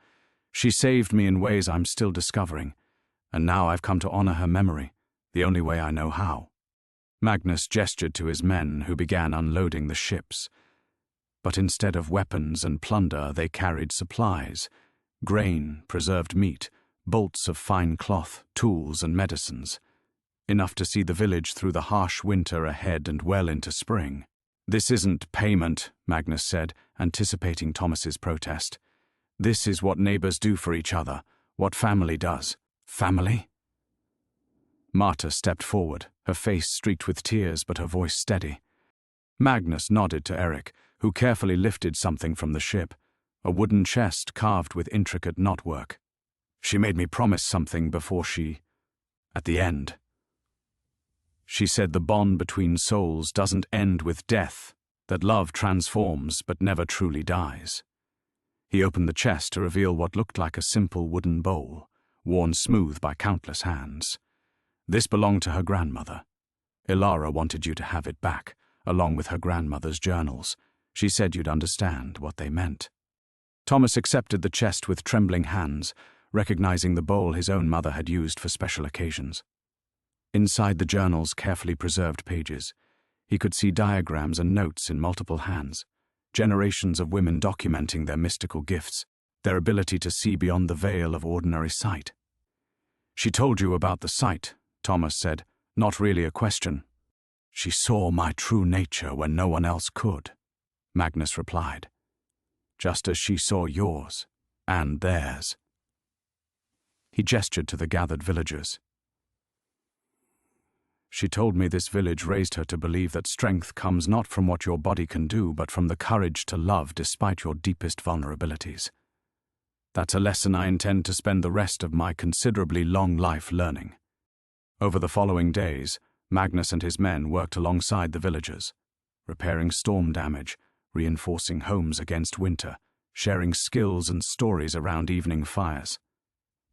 "She saved me in ways I'm still discovering, and now I've come to honor her memory, the only way I know how." Magnus gestured to his men, who began unloading the ships. But instead of weapons and plunder, they carried supplies: grain, preserved meat, bolts of fine cloth, tools and medicines. Enough to see the village through the harsh winter ahead and well into spring. "This isn't payment," Magnus said, anticipating Thomas's protest. "This is what neighbors do for each other, what family does." "Family?" Marta stepped forward, her face streaked with tears but her voice steady. Magnus nodded to Eric, who carefully lifted something from the ship, a wooden chest carved with intricate knotwork. "She made me promise something before at the end. She said the bond between souls doesn't end with death, that love transforms but never truly dies." He opened the chest to reveal what looked like a simple wooden bowl, worn smooth by countless hands. "This belonged to her grandmother. Elara wanted you to have it back, along with her grandmother's journals. She said you'd understand what they meant." Thomas accepted the chest with trembling hands, recognizing the bowl his own mother had used for special occasions. Inside the journal's carefully preserved pages, he could see diagrams and notes in multiple hands, generations of women documenting their mystical gifts, their ability to see beyond the veil of ordinary sight. "She told you about the sight," Thomas said, "not really a question, She saw my true nature when no one else could, Magnus replied, just as she saw yours and theirs. He gestured to the gathered villagers. She told me this village raised her to believe that strength comes not from what your body can do, but from the courage to love despite your deepest vulnerabilities. That's a lesson I intend to spend the rest of my considerably long life learning. Over the following days, Magnus and his men worked alongside the villagers, repairing storm damage, reinforcing homes against winter, sharing skills and stories around evening fires.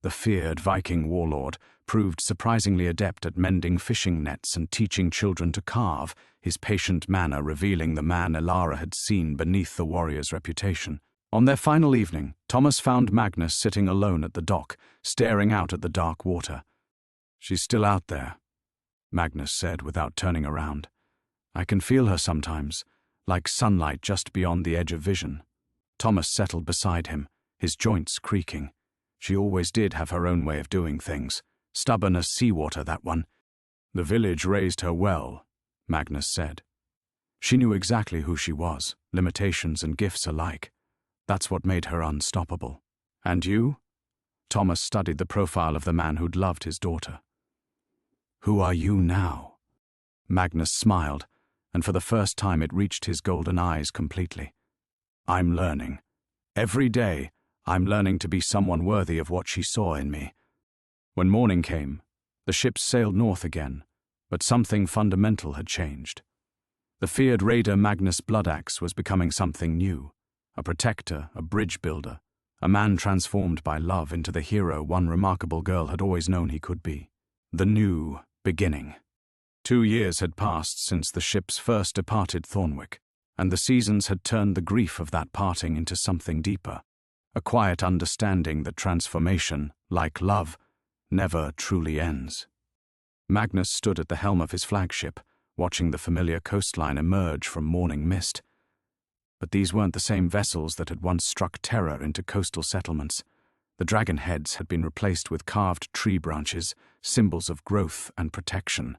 The feared Viking warlord proved surprisingly adept at mending fishing nets and teaching children to carve, his patient manner revealing the man Elara had seen beneath the warrior's reputation. On their final evening, Thomas found Magnus sitting alone at the dock, staring out at the dark water. "She's still out there," Magnus said without turning around. "I can feel her sometimes, like sunlight just beyond the edge of vision." Thomas settled beside him, his joints creaking. She always did have her own way of doing things. Stubborn as seawater, that one. "The village raised her well," Magnus said. "She knew exactly who she was, limitations and gifts alike. That's what made her unstoppable." "And you?" Thomas studied the profile of the man who'd loved his daughter. "Who are you now?" Magnus smiled, and for the first time it reached his golden eyes completely. "I'm learning. Every day, I'm learning to be someone worthy of what she saw in me." When morning came, the ships sailed north again, but something fundamental had changed. The feared raider Magnus Bloodaxe was becoming something new, a protector, a bridge builder, a man transformed by love into the hero one remarkable girl had always known he could be. The new beginning. 2 years had passed since the ships first departed Thornwick, and the seasons had turned the grief of that parting into something deeper, a quiet understanding that transformation, like love, never truly ends. Magnus stood at the helm of his flagship, watching the familiar coastline emerge from morning mist. But these weren't the same vessels that had once struck terror into coastal settlements. The dragon heads had been replaced with carved tree branches, symbols of growth and protection.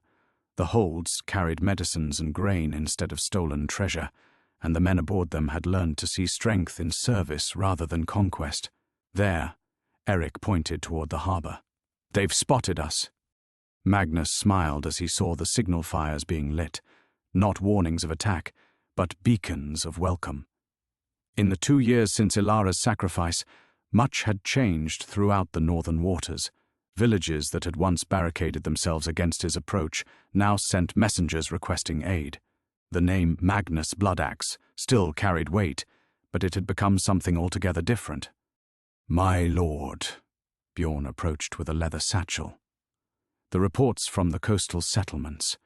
The holds carried medicines and grain instead of stolen treasure, and the men aboard them had learned to see strength in service rather than conquest. There, Eric pointed toward the harbor. "They've spotted us." Magnus smiled as he saw the signal fires being lit, not warnings of attack, but beacons of welcome. In the 2 years since Elara's sacrifice, much had changed throughout the northern waters. Villages that had once barricaded themselves against his approach now sent messengers requesting aid. The name Magnus Bloodaxe still carried weight, but it had become something altogether different. "My lord," Bjorn approached with a leather satchel. "The reports from the coastal settlements.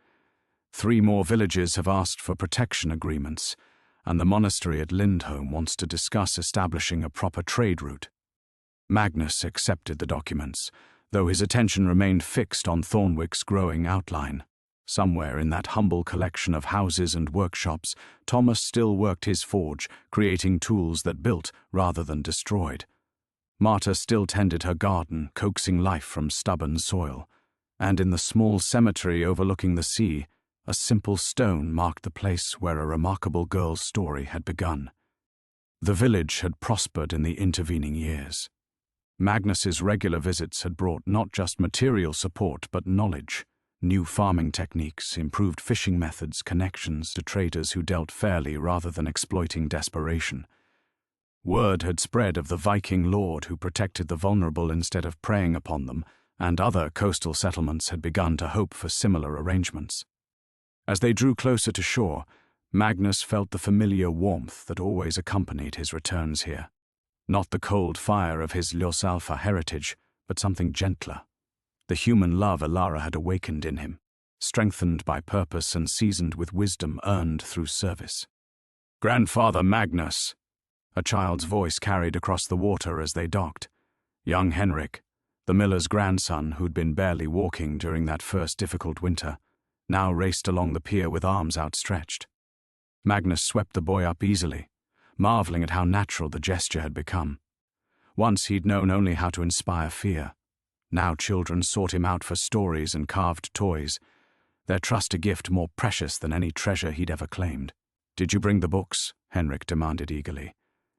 3 more villages have asked for protection agreements, and the monastery at Lindholm wants to discuss establishing a proper trade route." Magnus accepted the documents, though his attention remained fixed on Thornwick's growing outline. Somewhere in that humble collection of houses and workshops, Thomas still worked his forge, creating tools that built rather than destroyed. Marta still tended her garden, coaxing life from stubborn soil. And in the small cemetery overlooking the sea, a simple stone marked the place where a remarkable girl's story had begun. The village had prospered in the intervening years. Magnus's regular visits had brought not just material support but knowledge, new farming techniques, improved fishing methods, connections to traders who dealt fairly rather than exploiting desperation. Word had spread of the Viking lord who protected the vulnerable instead of preying upon them, and other coastal settlements had begun to hope for similar arrangements. As they drew closer to shore, Magnus felt the familiar warmth that always accompanied his returns here. Not the cold fire of his Ljosalfa heritage, but something gentler. The human love Elara had awakened in him, strengthened by purpose and seasoned with wisdom earned through service. "Grandfather Magnus," a child's voice carried across the water as they docked. Young Henrik, the miller's grandson who'd been barely walking during that first difficult winter, now raced along the pier with arms outstretched. Magnus swept the boy up easily, marveling at how natural the gesture had become. Once he'd known only how to inspire fear. Now children sought him out for stories and carved toys. their trust a gift more precious than any treasure he'd ever claimed. "Did you bring the books?" Henrik demanded eagerly.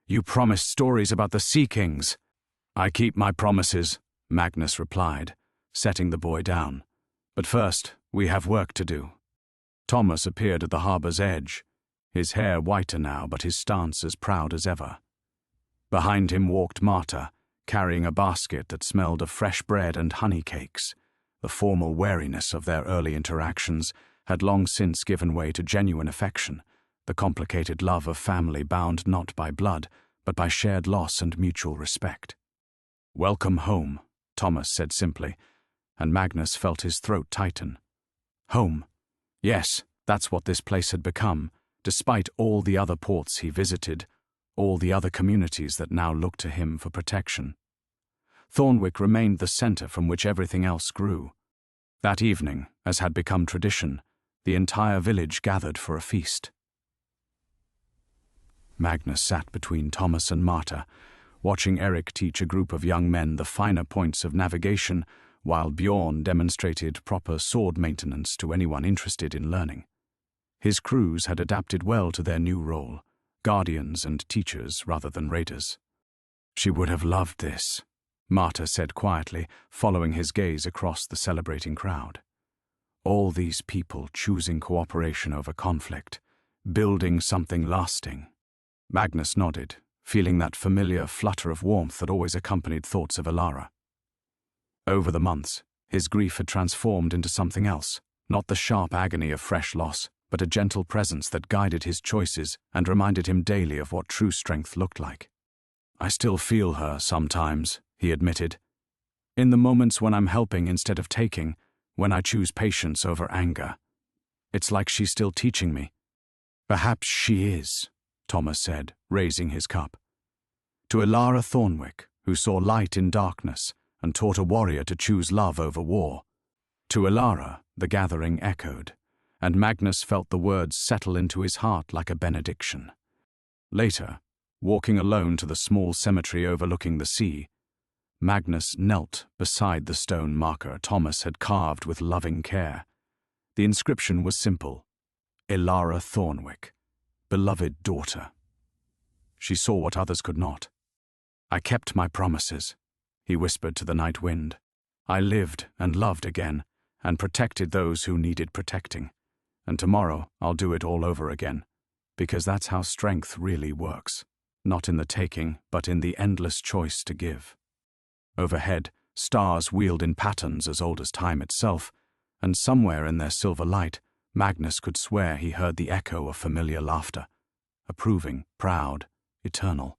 "You promised stories about the Sea Kings." "I keep my promises," Magnus replied, setting the boy down. "But first, we have work to do." Thomas appeared at the harbour's edge, his hair whiter now but his stance as proud as ever. Behind him walked Marta, carrying a basket that smelled of fresh bread and honey cakes. The formal wariness of their early interactions had long since given way to genuine affection, the complicated love of family bound not by blood, but by shared loss and mutual respect. "Welcome home," Thomas said simply, and Magnus felt his throat tighten. Home. Yes, that's what this place had become, despite all the other ports he visited, all the other communities that now looked to him for protection. Thornwick remained the centre from which everything else grew. That evening, as had become tradition, the entire village gathered for a feast. Magnus sat between Thomas and Marta, watching Eric teach a group of young men the finer points of navigation, while Bjorn demonstrated proper sword maintenance to anyone interested in learning. His crews had adapted well to their new role, guardians and teachers rather than raiders. "She would have loved this," Marta said quietly, following his gaze across the celebrating crowd. All these people choosing cooperation over conflict, building something lasting. Magnus nodded, feeling that familiar flutter of warmth that always accompanied thoughts of Elara. Over the months, his grief had transformed into something else, not the sharp agony of fresh loss, but a gentle presence that guided his choices and reminded him daily of what true strength looked like. "I still feel her sometimes," he admitted. "In the moments when I'm helping instead of taking, when I choose patience over anger. It's like she's still teaching me." "Perhaps she is," Thomas said, raising his cup. "To Elara Thornwick, who saw light in darkness and taught a warrior to choose love over war." To Elara, the gathering echoed, and Magnus felt the words settle into his heart like a benediction. Later, walking alone to the small cemetery overlooking the sea, Magnus knelt beside the stone marker Thomas had carved with loving care. The inscription was simple: Elara Thornwick, beloved daughter. She saw what others could not. "I kept my promises," he whispered to the night wind. "I lived and loved again, and protected those who needed protecting. And tomorrow I'll do it all over again, because that's how strength really works, not in the taking, but in the endless choice to give." Overhead, stars wheeled in patterns as old as time itself, and somewhere in their silver light, Magnus could swear he heard the echo of familiar laughter, approving, proud, eternal.